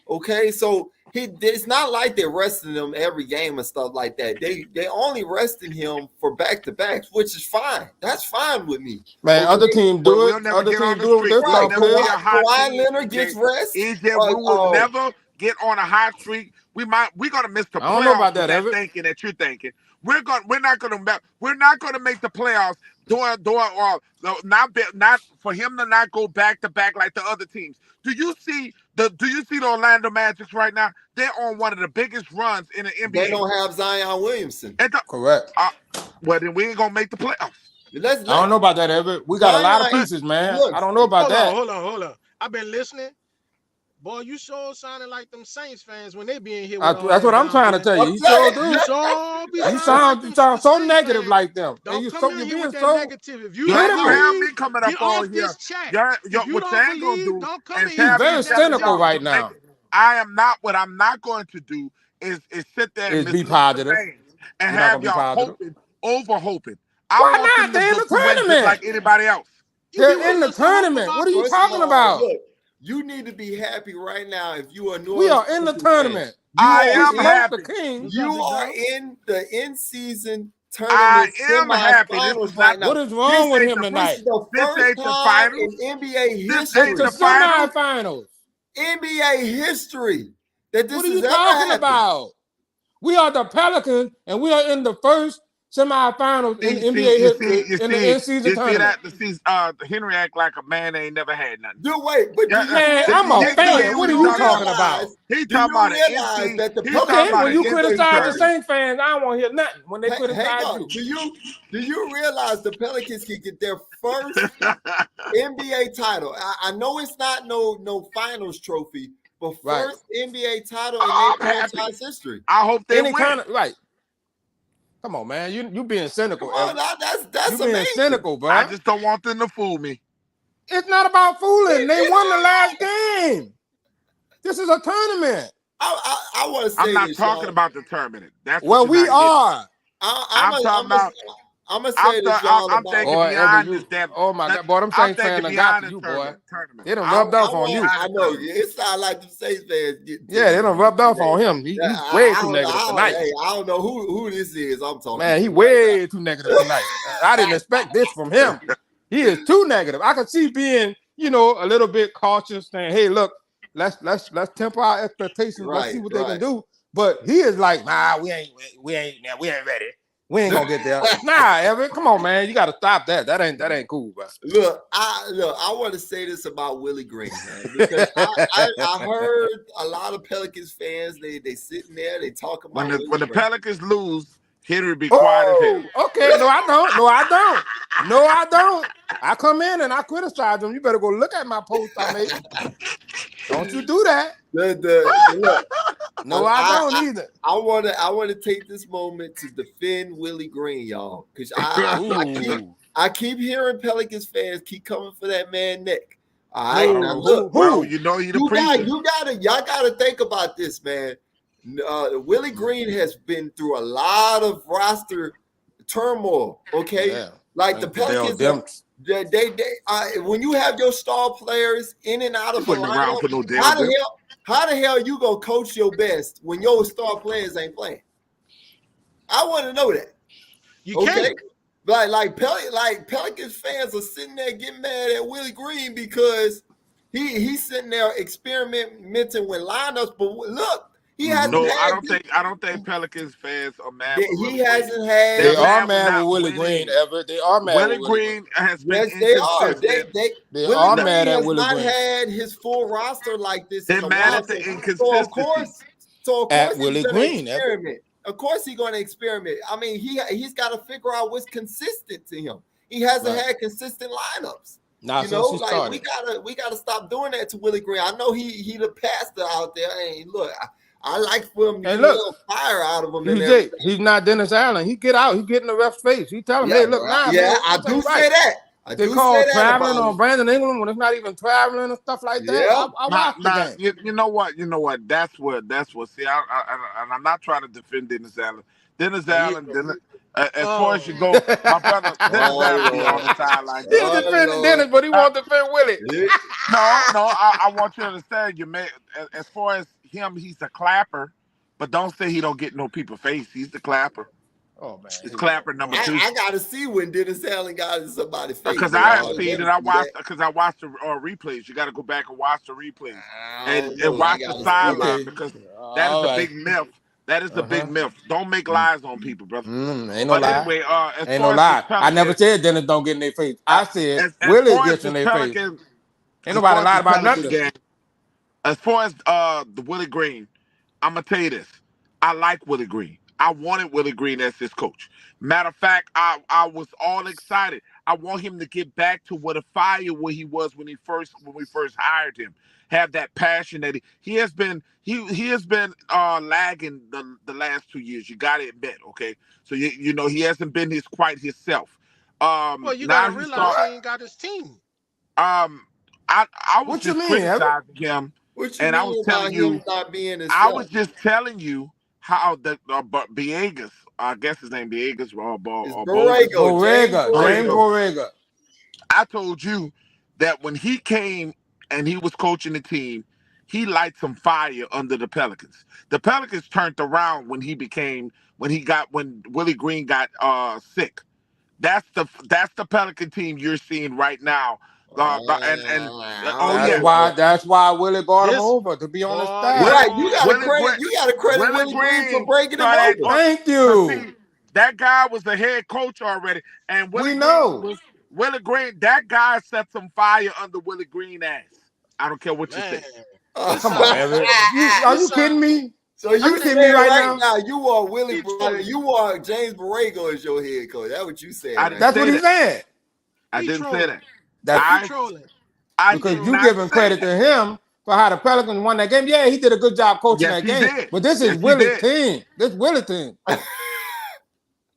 Okay, so it's not like they're resting him every game and stuff like that. They only resting him for back-to-backs, which is fine. That's fine with me. Man, other teams do it. Other teams do it with their top players. Kawhi Leonard gets rest. We will never get on a hot streak. We're gonna miss the playoffs. I don't know about that, Evan. Thinking that you're thinking. We're not gonna make the playoffs. Not for him to not go back to back like the other teams. Do you see the Orlando Magic right now? They're on one of the biggest runs in the NBA. They don't have Zion Williamson. Correct. Well, then we ain't gonna make the playoffs. I don't know about that, Everett. We got a lot of pieces, man. I don't know about that. Hold on. I've been listening. Boy, you sure sounding like them Saints fans when they be in here. That's what I'm trying to tell you. You sure do. You sound so negative like them. Don't come in here with that negative. If you don't have me coming up on here, what you ain't gonna do is he's very cynical right now. I'm not going to do is sit there and be positive and have y'all hoping. Why not? They're in the tournament like anybody else. They're in the tournament. What are you talking about? You need to be happy right now if you are New We are in the tournament. I am happy. You are in the in-season tournament. I am happy. What is wrong with him tonight? This ain't the finals. In NBA history. This ain't the semifinals. NBA history. What are you talking about? We are the Pelicans, and we are in the first semifinals in NBA history in the in-season tournament. Henry act like a man that ain't never had nothing. But man, I'm a fan. What are you talking about? He talking about realize that the okay, when you criticize the Saints fans, I don't want to hear nothing. When they criticize you, do you realize the Pelicans can get their first NBA title? I know it's not no finals trophy, but first NBA title in their franchise history. I hope they win. Come on, man. You being cynical. Come on, that's you amazing. Being cynical, bro. I just don't want them to fool me. It's not about fooling. They won the last game. This is a tournament. I want to say I'm not talking about the tournament. That's we are. I'm talking about. I'm gonna say this, y'all. I'm thinking beyond this damn. Oh my God, boy! I'm saying fans got to you, boy. They done rubbed off on you. I know it sounds like the Saints fans. Yeah, they done rubbed off on him. He's way too negative tonight. Hey, I don't know who this is. I'm talking. Man, he way too negative tonight. I didn't expect this from him. He is too negative. I could see being, a little bit cautious, saying, "Hey, look, let's temper our expectations. Let's see what they can do." But he is like, "Nah, we ain't ready. We ain't gonna get there." Nah, Everett, come on, man. You gotta stop that. That ain't cool, bro. Look, I want to say this about Willie Green, man, because I heard a lot of Pelicans fans, they sitting there, they talking about when the Pelicans lose, Henry be quiet as hell. Okay, no, I don't. I come in and I criticize them. You better go look at my post I made. Don't you do that. Look, no, I don't either. I want to take this moment to defend Willie Green, y'all, because I keep hearing Pelicans fans keep coming for that man neck. All right, now look, well, y'all gotta think about this, man. Willie Green has been through a lot of roster turmoil. Okay, like the Pelicans. When you have your star players in and out of the lineup, how the hell you gonna coach your best when your star players ain't playing? I want to know that. You can't. Like Pelicans fans are sitting there getting mad at Willie Green because he's sitting there experimenting with lineups. But look, he hasn't. No, I don't think Pelicans fans are mad. He hasn't had. They are mad with Willie Green, Everett. They are mad. Willie Green has been. Yes, they are. They are mad at Willie Green. Not had his full roster like this. They're mad at the inconsistency. So of course, at Willie Green. Experiment. Of course, he's going to experiment. I mean, he's got to figure out what's consistent to him. He hasn't had consistent lineups. We gotta stop doing that to Willie Green. I know he the pastor out there. Hey, look, I like for him to get a little fire out of him. He's not Dennis Allen. He get out. He get in the ref's face. He tell him, "Hey, look, I do say that." They call traveling on Brandon Ingram when it's not even traveling and stuff like that. Yeah. I watch the game. You know what? That's what. See, I'm not trying to defend Dennis Allen. As far as you go, my brother Dennis Allen be on the sideline. He's defending Dennis, but he won't defend Willie. No, I want you to understand. As far as him, he's a clapper, but don't say he don't get no people face. He's the clapper. Oh man, it's clapper number 2. I gotta see when Dennis Allen got in somebody's face. Because I have seen it. I watched the replays. You got to go back and watch the replays and watch the sideline because that is a big myth. That is a big myth. Don't make lies on people, brother. Ain't no lie. Anyway, ain't no lie. I never said Dennis don't get in their face. I said Willie gets in their face. Ain't nobody lied about nothing. As far as the Willie Green, I'm gonna tell you this. I like Willie Green. I wanted Willie Green as his coach. Matter of fact, I was all excited. I want him to get back to what a fire where he was when we first hired him. Have that passion that he has been. He has been lagging the last 2 years. You got to admit, okay. So he hasn't been quite himself. Well, you got to realize he ain't got his team. I was just criticizing him, and I was telling you, I was just telling you how the Villegas, I guess his name Villegas, James Borrega. I told you that when he came and he was coaching the team, he lighted some fire under the Pelicans. The Pelicans turned around when Willie Green got sick. That's the Pelican team you're seeing right now. That's why Willie brought him over to be on the staff. Right, you got to credit Willie Green for breaking him over. Thank you. That guy was the head coach already, and We know. Willie Green. That guy set some fire under Willie Green ass. I don't care what you Man, say. Come on, Everett. Are you kidding me? So you kidding saying me right now you are Willie, trolling. you are James Borrego as your head coach. That's what you saying. I Right? That's what he said. I He didn't say trolling. that. He trolling. I Because did you not giving say credit that. to him for how the Pelicans won that game. Yeah, he did a good job coaching Yes, that he game. did. But this is Yes, he Willie's did. team. This Willie team.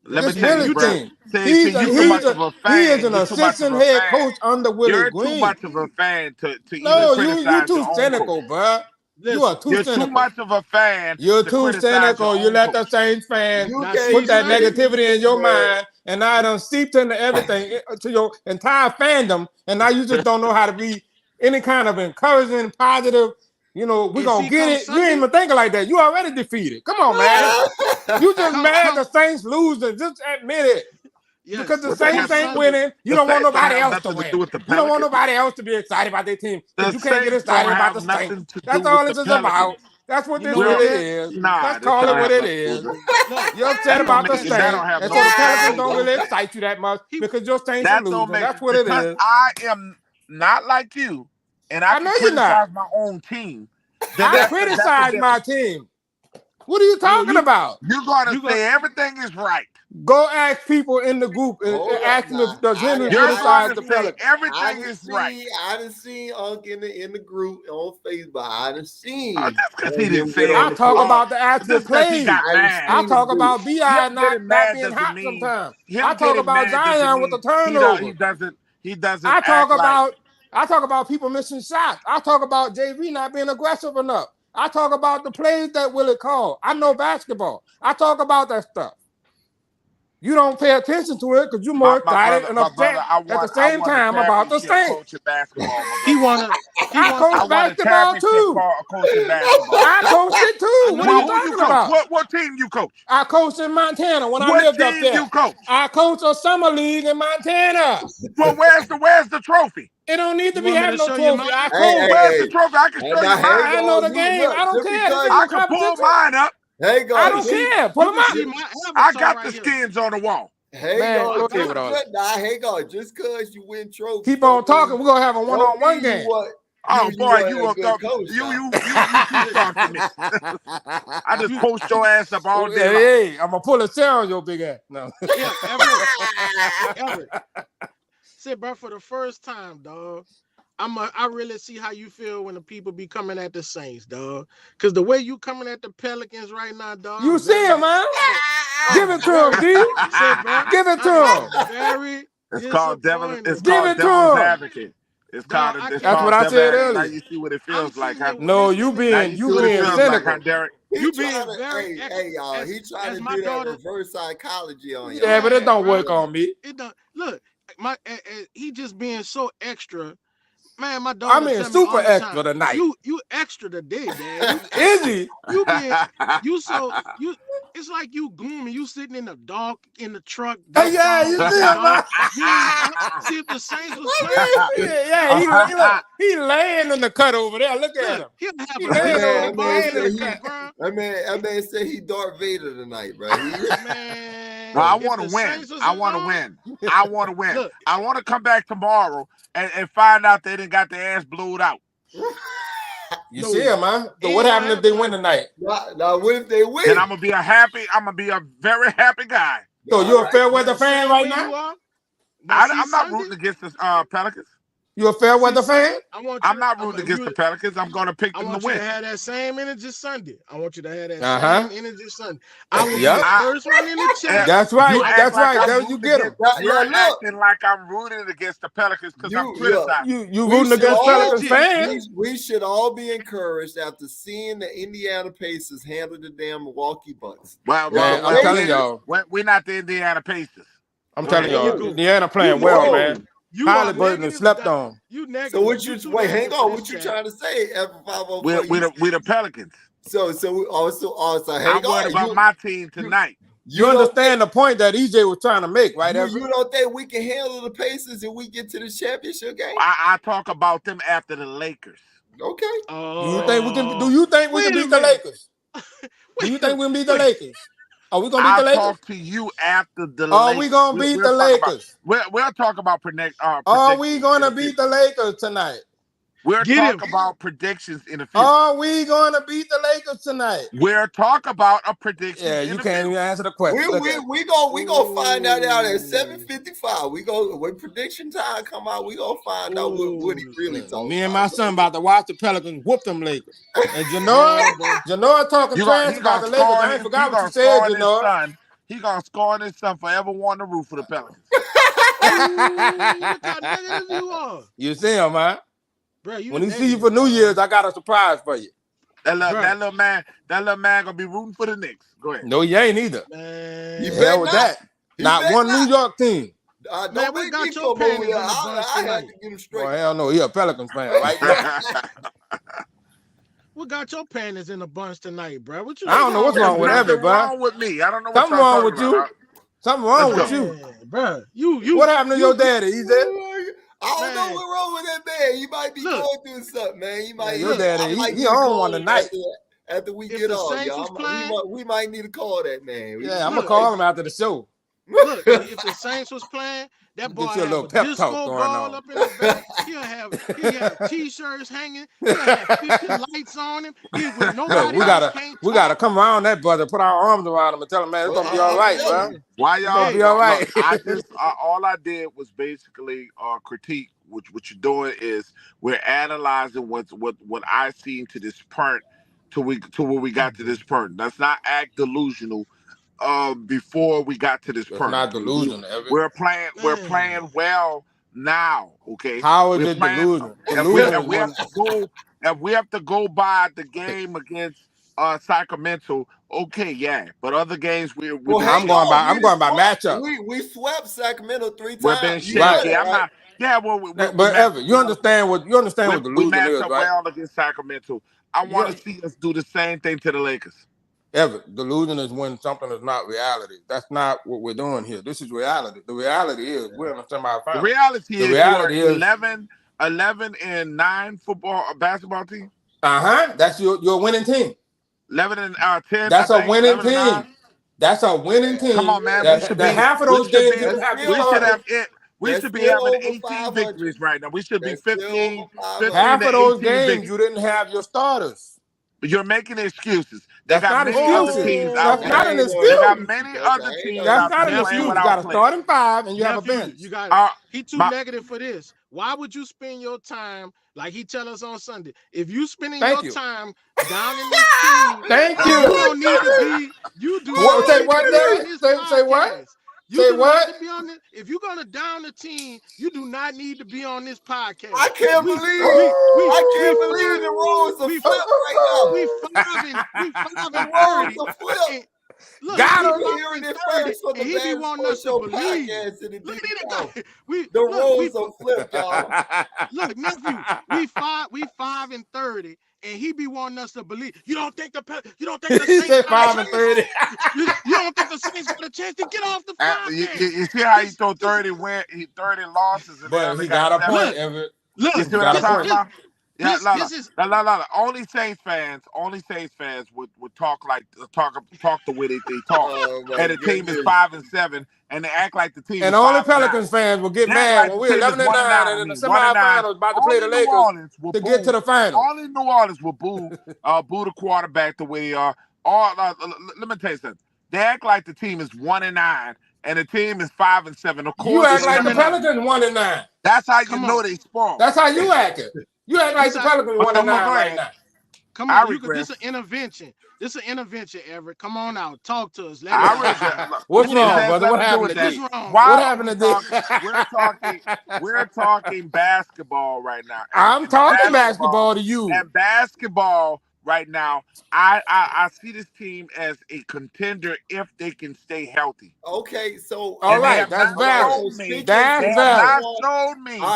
Let me This tell you, Willie bro. team. See, you too much of a He is fan. an You're too much of assistant a head fan. coach under Willie You're too Green. much of a fan to even No, you criticize too your own cynical, coach. bro. You are Listen, too You're cynical. too much of a fan. You're to too criticize cynical. your You own let the coach. Saints fans You Now, can't put that say negativity in your man. mind, and now it done seeped into everything, to your entire fandom, and now you just don't know how to be any kind of encouraging, positive. You know, we're And gonna see, get come it. You ain't Sunday- even thinking like that. You already defeated. Come on, man. You just mad the Saints losing. Just admit it. yes, Because the What that Saints have to ain't do- winning. You The don't want Saints don't nobody have else to nothing to win. do with the You don't want Pelicans. nobody else to be excited about their team. Because The you can't get Saints excited don't about have the nothing Saints. to do That's with all the this is about. Pelicans. That's what You this know really what? is. Nah, Let's this call don't it what have it nothing to do is. with it. Look, You're upset he about gonna the catch That Saints, don't have and no so the bearing Pelicans on don't what really I'm saying. excite you that much He- because your Saints are That don't losing. make That's what it because is. I am not like you, and I I can know you're not. criticize my own team. Then I that's the criticize my difference. team. What are you no, talking about? You're gonna you got say everything is right. Go ask people in the group and Hold up ask them now. if does Henry You're criticize gonna the say Pelicans. everything is right. I done seen Unc in the group on Facebook. I done seen Just because he him didn't get say on I it, the talk field. about the actual just because he plays. got I done mad. I seen him talk do it. about Bi Him not getting mad being doesn't hot mean sometimes. I him talk getting about mad doesn't Zion with the mean he don't turnovers. he doesn't act I talk about people missing shots. I talk about JV not being aggressive enough. I talk about the plays that Willie called. I know basketball. I talk about that stuff. You don't pay attention to it because you're more excited and my brother. upset at the I same won the time about the championship Saints. coaching basketball, my he brother. wanna he I wants I coach to won a basketball championship too. coaching basketball. I coached it I too. know What are Well, you you who you talking coach? about? What team you coach? I coached in Montana when I What lived up team there. you coach? I coached a summer league in Montana. Well, where's the trophy? It don't need to you be want me to having no show you trophy. mine? I Hey, coach. Where's the trophy? I can show now, you hey, mine. I know the you game. look, I don't just care. This because ain't I no can pull competition. mine up. hey I God, don't See, care. Pull you them can up. see my I avatar got right the here. skins on the wall. hey Man, God, go got ahead just with it. all that. hey God, just because you win trophies, Keep on talking. We're gonna have a don't one-on-one mean game. Oh you boy, are a good coach. you keep Listen, talking to me. I just you post your ass up all day long. Hey, I'm gonna pull a chair on your big ass. No. yeah, Everett. Say, bro, for the first time, dog. I really see how you feel when the people be coming at the Saints, dog. Cause the way you coming at the Pelicans right now, dog. You see him, man? Give it to him, very, D. say, bro, Give it I to am him. very It's called devil. It's disappointed, Give called it dog. to devil's him. advocate. It's Dog, called I it's That's can't what called I devil's said advocate. Now earlier. you see what it I'm feels like, sitting huh? here No, you listening to Now being you you. see what it feels like, cynical. huh, Derek? You being very y'all. He trying as to my do that daughter. reverse psychology on y'all. Yeah, but it don't bro. work on me. It don't look he just being so extra. Man, my I'm daughter in tell me super all the extra time, tonight. you extra today, Dad. You Is extra. he? You being you so you it's like you gloomy. You sitting in the dark in the truck, Hey, dark yeah, song you in the see him, man? dark. You ain't see if the Saints was playing. Yeah, he laying in the cut over there. Look at Look, him. he'll have He a laying over, That baseball man bat laying in in said the the he cut. background. that man said he Darth Vader tonight, bro. Well, Man, I if want to the win. Saints was I want to on, win. I want to win. look, I want to come back tomorrow and find out they didn't got their ass blowed out. You no, see him, man? So it what ain't happened gonna if they happen win like tonight? Now what if they win? Then I'm gonna be a very happy guy. So you a fair that. weather The fan same right way you now? are. Now see I'm not Sunday. rooting against the Pelicans. You a fair See weather Sunday. fan? I want you. I'm not rooting against the You. Pelicans. I'm gonna pick I them to want you to win. have that same energy Sunday. I want you to have that Uh-huh. same energy Sunday. I will be Yep. the first one in the chat. That's right. You act That's like right. I'm There you rooting get him. against. You're Now look, acting like I'm rooting against the Pelicans because I'm you criticizing. You we rooting should against all Pelicans fans? we should all be encouraged after seeing the Indiana Pacers handle the damn Milwaukee Bucks. Well, Man, I'm telling y'all. we're not the Indiana Pacers. I'm Oh, telling there you y'all. go. Indiana playing You well, negative. man. You are Halliburton is negative. slept on. You negative. So what you too wait? Hang negative for on. this What you chat. trying to say? F504. We the Pelicans. So we also hang I'm worried on. about my team tonight. You understand the point that EJ was trying to make, right? You don't think we can handle the Pacers if we get to the championship game? I talk about them after the Lakers. Okay. Do you think we can? Do you think we can Wait a beat the minute. Lakers? Do Wait you a- think we can beat the wait. Lakers? Are we gonna beat the I'll Lakers? talk to you after the Are Lakers. we gonna beat the Lakers? We'll talk about Are we gonna beat the Lakers tonight? We'll Get talk him. about predictions in a few. Are we gonna beat the Lakers tonight? We'll talk about a prediction. Yeah, in you a can't few. even answer the question. We gonna find that out at 7:55. We go when prediction time come out. We gonna find out what he really talking. Me and my son about to watch the Pelicans whoop them Lakers. And Janoa talking trash about the Lakers. I ain't forgot what you said, Janoa. He gonna score on his son forever won the roof for the Pelicans. Look how negative you are. You see him, man. Bro, when he see you for New Year's, I got a surprise for you. That little man gonna be rooting for the Knicks. Go ahead. No, he ain't either. Man. You hell with that. Not one New York team. Man, we got your panties in the bunch I tonight. had to get him straight. Boy, hell no, he a Pelicans fan, right? We got your panties in the bunch tonight, bro. What you? I don't know what's wrong with Evan, bro. Wrong with me? I don't know. Something wrong with you. Something wrong with you, bro. You. What happened to your daddy? He said. I don't know what's wrong with that man. He might be going through something, man. He might. Your daddy, he on one tonight. After we get off, y'all, we might need to call that man. Yeah, I'm gonna call him after the show. Look, if the Saints was playing, that boy Get you a little pep talk going on. Up in the back. He'll have t-shirts hanging. He'll have 50 lights on him. Look, we gotta come around that brother, put our arms around him, and tell him, man, it's gonna be all right, bro. Why y'all be all right? Look, all I did was basically critique. What you're doing is we're analyzing what I seen to this point to where we got to this point. Let's not act delusional. Before we got to this point, not delusional. We're playing well now. Okay, how is it delusional? If we have to go by the game against Sacramento, okay, yeah. But other games I'm going by matchup. We swept Sacramento 3 times. We've been shaky. I'm not. Yeah, but Evan, you understand what delusion we match is, up right? well against Sacramento. I want to see us do the same thing to the Lakers. Evan, delusion is when something is not reality. That's not what we're doing here. This is reality. The reality is we're in the semifinals. The reality is 11-9 basketball team. That's your winning team. 11-10. That's a winning team. That's a winning team. Come on, man. Half of those games you have. We should be having 18 victories right now. We should be 15. Half of those games you didn't have your starters. But you're making excuses. That's not an excuse. That's not an excuse. They got many other teams. That's not an excuse. You got to start in 5 and you have a bench. You got he too negative for this. Why would you spend your time like he tell us on Sunday? If you spending your time down in this team, thank you. You don't need to be. You do. Say what? Say what? Say what? If you're gonna down the team, you do not need to be on this podcast. I can't believe the rules are flipped right now. We 5 and 30. Got him. Hearing it first from the he be wanting us to believe. The rules are flipped, y'all. Look, nephew, we 5 and 30. And he be wanting us to believe. You don't think the he said 5 and 30. You don't think the Saints got a chance to get off the field? You see how he throw 30 losses, but he got a point. Look, you see what I'm talking about? This is only Saints fans would talk the way they talk. And the team is 5 and 7, and they act like the team. And is only 5 and 9. Pelicans fans will get mad when we're 11 and 9 and in the semifinals about to play the Lakers to get to the final. Only New Orleans will boo the quarterback the way they are. Let me tell you something. They act like the team is 1 and 9. And the team is 5 and 7. Of course, you act like the Pelicans 1 and 9. That's how you know they spoiled. That's how you act. You act like the Pelicans 1 and 9 right now. Come on, this is an intervention. This is an intervention, Everett. Come on out, talk to us. What's wrong, brother? What happened today? What happened today? We're talking basketball right now. I'm talking basketball to you. And basketball right now, I see this team as a contender if they can stay healthy. Okay, so all right, that's valid. That's valid. Showed me that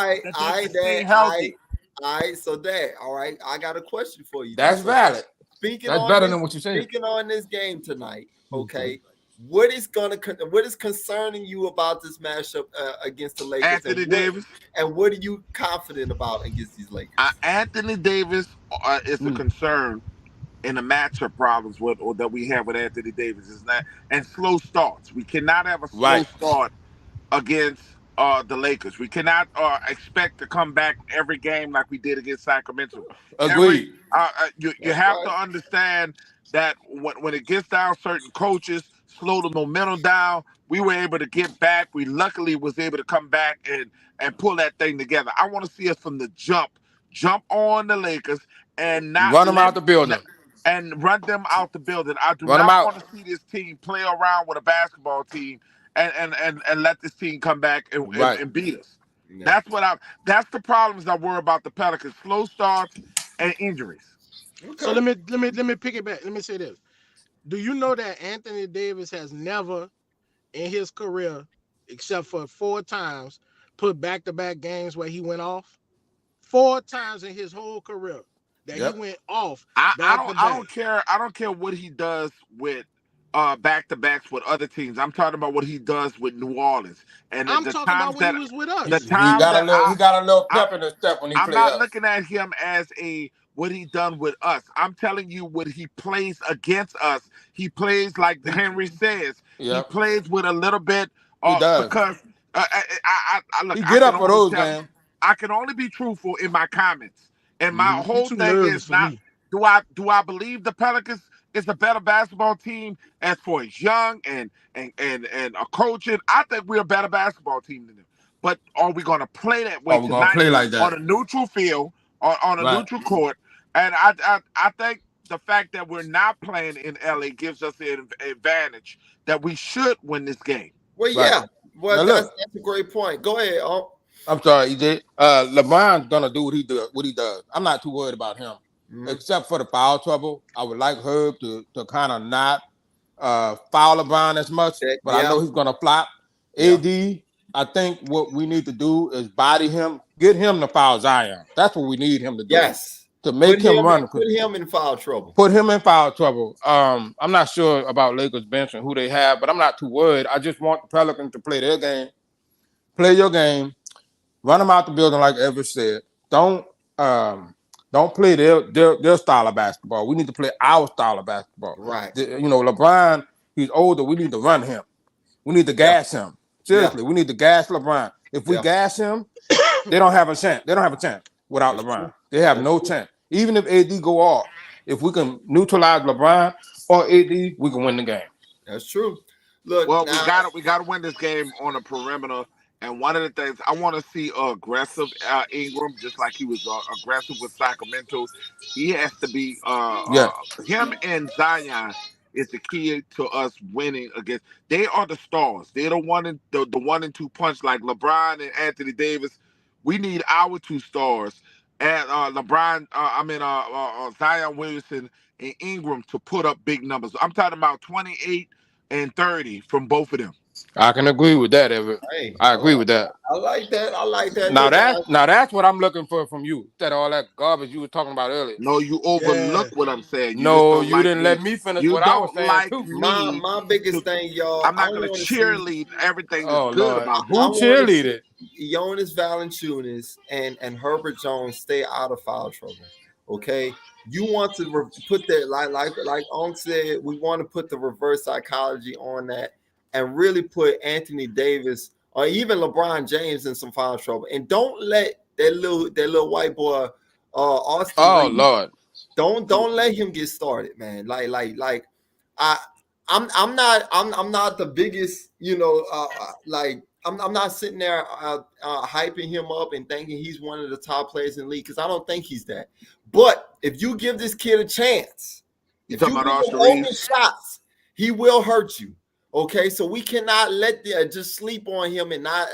they can stay healthy. All right, so Dad, all right, I got a question for you. That's valid. That's better than what you said. Speaking on this game tonight, okay, what is concerning you about this matchup against the Lakers? Anthony Davis. And what are you confident about against these Lakers? Anthony Davis is a concern and the matchup problems or that we have with Anthony Davis is that, and slow starts. We cannot have a slow Right. start against the Lakers. We cannot expect to come back every game like we did against Sacramento. Every Agreed. you That's have to right. understand that when it gets down, certain coaches slow the momentum down. We were able to get back. We luckily was able to come back and pull that thing together. I want to see us from the jump on the Lakers and not Run them let out the building. and run them out the building. I do Run them not out. want to see this team play around with a basketball team and let this team come back Right. and beat us. Yeah. That's the problems I worry about the Pelicans. Slow starts and injuries. So Okay. let me pick it back. Let me say this. Do you know that Anthony Davis has never in his career, except for 4 times, put back-to-back games where he went off? 4 times in his whole career that he Yep. went off I back don't to I back. don't care what he does with back to backs with other teams. I'm talking about what he does with New Orleans and I'm the talking about times when he that was with the us. He time got a that little. He got a little I pep in his step when he I'm play not us. looking at him as a what he done with us. I'm telling you what he plays against us. He plays like Henry says. He Yep. plays with a little bit He does. because look. He get up for those Tell. games. I can only be truthful in my comments. And my You whole too thing nervous is for not me. do I believe the Pelicans is a better basketball team as for as young and a coaching. I think we're a better basketball team than them. But are we going to play that way Oh, we're gonna tonight play like on that. a neutral field, on a Right. neutral court? And I think the fact that we're not playing in LA gives us an advantage that we should win this game. Well, Right. yeah. Well, Now look. that's a great point. Go ahead. I'm sorry, EJ. LeBron's gonna do what he do. What he does. I'm not too worried about him, Mhm. except for the foul trouble. I would like Herb to kind of not foul LeBron as much, but I Yeah. know he's gonna flop. Yeah. AD, I think what we need to do is body him, get him to foul Zion. That's what we need him to do Yes. to make him run. Put him in foul trouble. Put him in foul trouble. I'm not sure about Lakers bench and who they have, but I'm not too worried. I just want the Pelicans to play their game, play your game, run them out the building like Everett said. Um, don't play their style of basketball. We need to play our style of basketball. Right. LeBron, he's older. We need to run him. We need to Yeah. gas him. Seriously, we need to gas LeBron. If we Yeah. gas him, they don't have a chance. They don't have a chance without That's LeBron. true. They have That's no true. chance. Even if AD go off, if we can neutralize LeBron or AD, we can win the game. That's true. Look Well, now. we got to win this game on the perimeter. And one of the things I want to see aggressive Ingram, just like he was aggressive with Sacramento. He has to be Yeah. him and Zion is the key to us winning against. They are the stars. They're the 1 and 2 punch like LeBron and Anthony Davis. We need our two stars and Zion Williamson and Ingram to put up big numbers. I'm talking about 28 and 30 from both of them. I can agree with that, Everett. Hey, I agree with that. I like that. I like that. Now Look, that's what I'm looking for from you. Instead of all that garbage you were talking about earlier. No, you Yeah. overlook what I'm saying. You just No, don't you like didn't me. let me finish You what I was don't saying like too. me. my To, biggest thing, y'all. I'm I not going to want to see. cheerlead everything that's Oh good Lord, about I who him. want to see cheerleaded? Jonas Valanciunas and Herbert Jones stay out of foul trouble. Okay, you want to put that like Onk said. We want to put the reverse psychology on that and really put Anthony Davis or even LeBron James in some foul trouble. And don't let that little white boy Austin Oh Reeves. Lord, Don't let him get started, man. I I'm not the biggest, I'm not sitting there hyping him up and thinking he's one of the top players in the league because I don't think he's that. But if you give this kid a chance, You if you talking give about him Austin open Reeves? shots, he will hurt you. Okay, so we cannot just sleep on him and not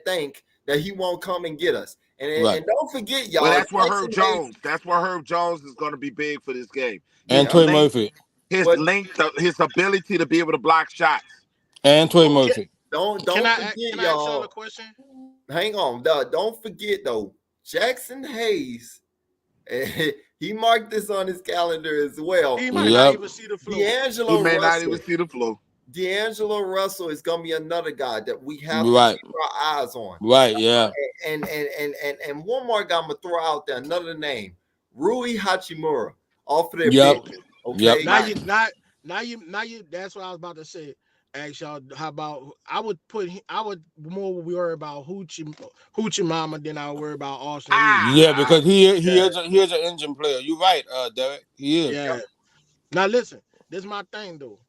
think that he won't come and get us. right. And don't forget, Well, y'all, that's where Herb Jackson Hayes. Jones. That's where Herb Jones is going to be big for this game. His And Yeah, Trey length, Murphy. but his ability to be able to block shots. And Trey don't Can, Murphy. don't forget, can I ask y'all a y'all. question? Hang on, don't forget though. Jackson Hayes, he marked this on his calendar as well. He might not Yep. even see the floor. He may not even see the floor. D'Angelo Russell is gonna be another guy that we have to Right. keep our eyes on. Right. Yeah. And one more guy I'm gonna throw out there, another name, Rui Hachimura, off of their Yep. bench. Okay. Now you that's what I was about to say. Ask y'all, how about I would more worry about Hoochie Mama than I would worry about Austin Reeves. Yeah, because he is an engine player. You're right, Derek. He is. Yeah. Now listen, this is my thing though.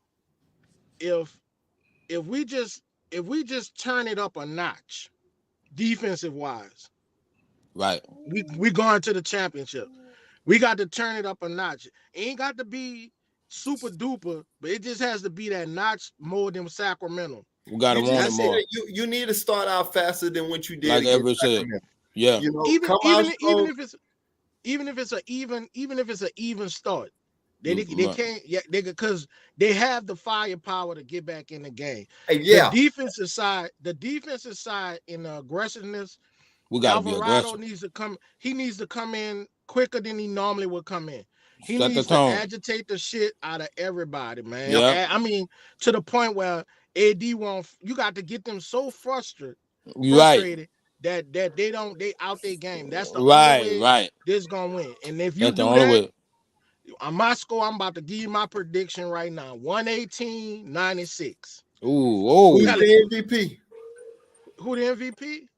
If we just turn it up a notch, defensive wise, Right. we going to the championship. We got to turn it up a notch. It ain't got to be super duper, but it just has to be that notch more than Sacramento. We gotta want it more. You need to start out faster than what you did. Like Everett said. Yeah. You know, even if it's an even start, they can't because they have the firepower to get back in the game. Yeah. The defensive side in the aggressiveness, We gotta be Alvarado aggressive. needs to come in quicker than he normally would come in. He Set the needs to tone. agitate the shit out of everybody, man. Yeah. I mean, to the point where AD won't. You got to get them so frustrated Right. that they out their game. That's the Right. only way this gonna win. And if you That's the do only that, way. on my score, I'm about to give you my prediction right now: 118-96. Ooh. Who's the MVP? Who the MVP?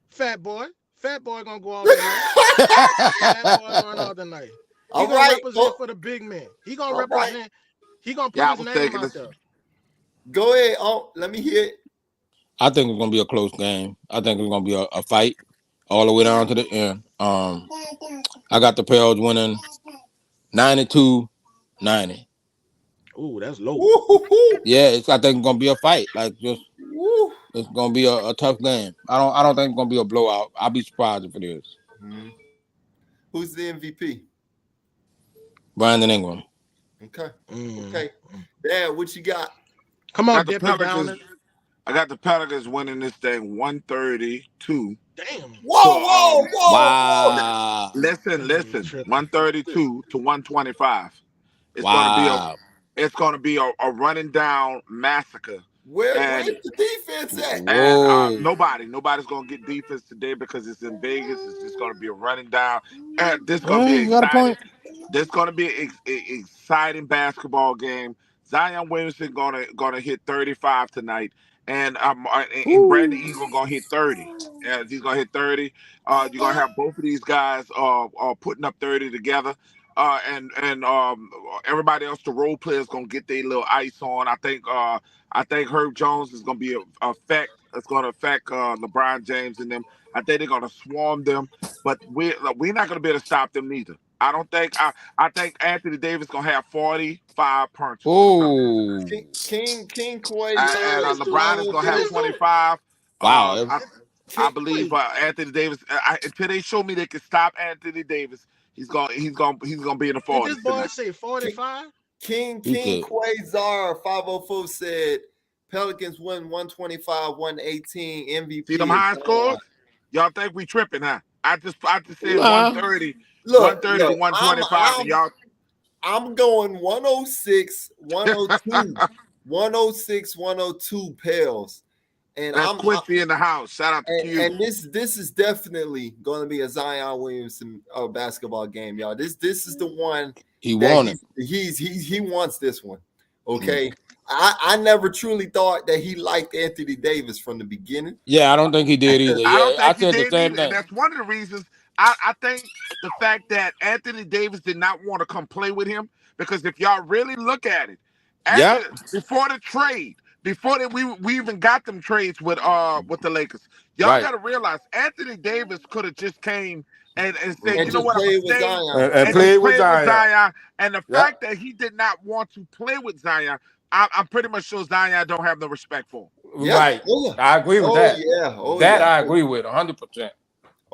Fat boy. Fat boy gonna go out tonight. Fat boy going out tonight. He gonna represent for the big man. He gonna represent. Right. He gonna put his name out there. Go ahead. Oh, let me hear it. I think it's gonna be a close game. I think it's gonna be a fight all the way down to the end. I got the Pels winning 92-90. Ooh, that's low. Yeah, I think it's gonna be a fight. Like it's gonna be a tough game. I don't think it's gonna be a blowout. I'll be surprised if it is. Mm-hmm. Who's the MVP? Brandon Ingram. Okay. Okay. Dad, what you got? Come on, dip it down. I got the Pelicans winning this thing 132. Damn. Whoa. Wow. Listen. 132 to 125. It's gonna be a running down massacre. Where's the defense at? And nobody's gonna get defense today because it's in Vegas. It's just gonna be a running down. And this gonna be exciting. This gonna be an exciting basketball game. Zion Williamson gonna hit 35 tonight, and Brandon Ingram gonna hit 30. And he's gonna hit 30. You're gonna have both of these guys putting up 30 together. And everybody else, the role players, gonna get their little ice on. I think Herb Jones is gonna be It's gonna affect LeBron James and them. I think they're gonna swarm them, but we're not gonna be able to stop them neither. I don't think. I think Anthony Davis gonna have 45 punches. Oh, King Quay and LeBron is gonna have 25. Wow. I believe Anthony Davis. Until they show me they can stop Anthony Davis, he's gonna be in the 40s. Did this boy say 45? King Quasar 504 said Pelicans win 125-118 MVP. See them high scores? Y'all think we tripping, huh? I just said 130. Look, 130 to 125. Y'all. I'm going 106, 102, 106, 102 Pels. And I'm Quincy in the house. Shout out to you. And this is definitely going to be a Zion Williamson basketball game, y'all. This is the one he wanted. He wants this one. Okay. I never truly thought that he liked Anthony Davis from the beginning. Yeah, I don't think he did either. I said the same thing. That's one of the reasons. I think the fact that Anthony Davis did not want to come play with him, because if y'all really look at it, before the trade, before that we even got them trades with the Lakers, y'all got to realize Anthony Davis could have just came and said, you know what, I'm staying and play with Zion. And the fact that he did not want to play with Zion, I'm pretty much sure Zion don't have no respect for him. Right. I agree with that. I agree with 100%.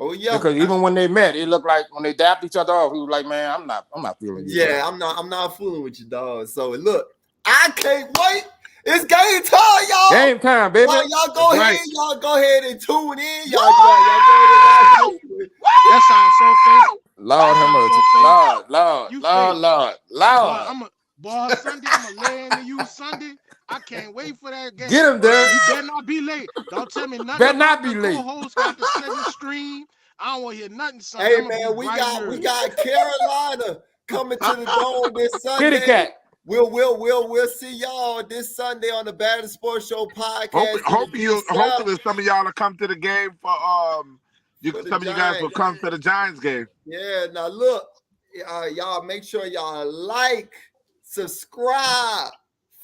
Oh yeah. Because even when they met, it looked like when they dapped each other off, he was like, "Man, I'm not feeling you." Yeah, I'm not fooling with you, dog. So look, I can't wait. It's game time, y'all. Game time, baby. Y'all go ahead. Y'all go ahead and tune in. Y'all that sounds so fake. Lord have mercy. Lord. Boy, Sunday, I'm gonna lay into you Sunday. I can't wait for that game. Get him there. You better not be late. Don't tell me nothing. Better not be late. Co-host got the second stream. I don't want to hear nothing. Sunday. Hey man, we got Carolina. coming to the Dome this Kitty Sunday. cat. We'll see y'all this Sunday on the Battle Sports Show podcast. Hopefully some of y'all will come to the game for some of you guys will come to the Giants game. Yeah, now look, y'all make sure y'all like, subscribe,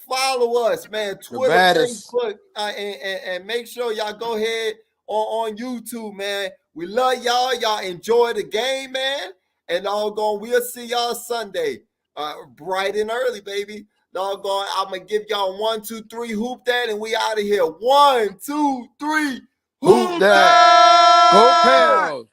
follow us, man. Twitter, Facebook, and make sure y'all go ahead on YouTube, man. We love y'all. Y'all enjoy the game, man. And we'll see y'all Sunday. Bright and early, baby. Doggone, I'm gonna give y'all 1, 2, 3, hoop that, and we out of here. 1, 2, 3, hoop that. Go Pels.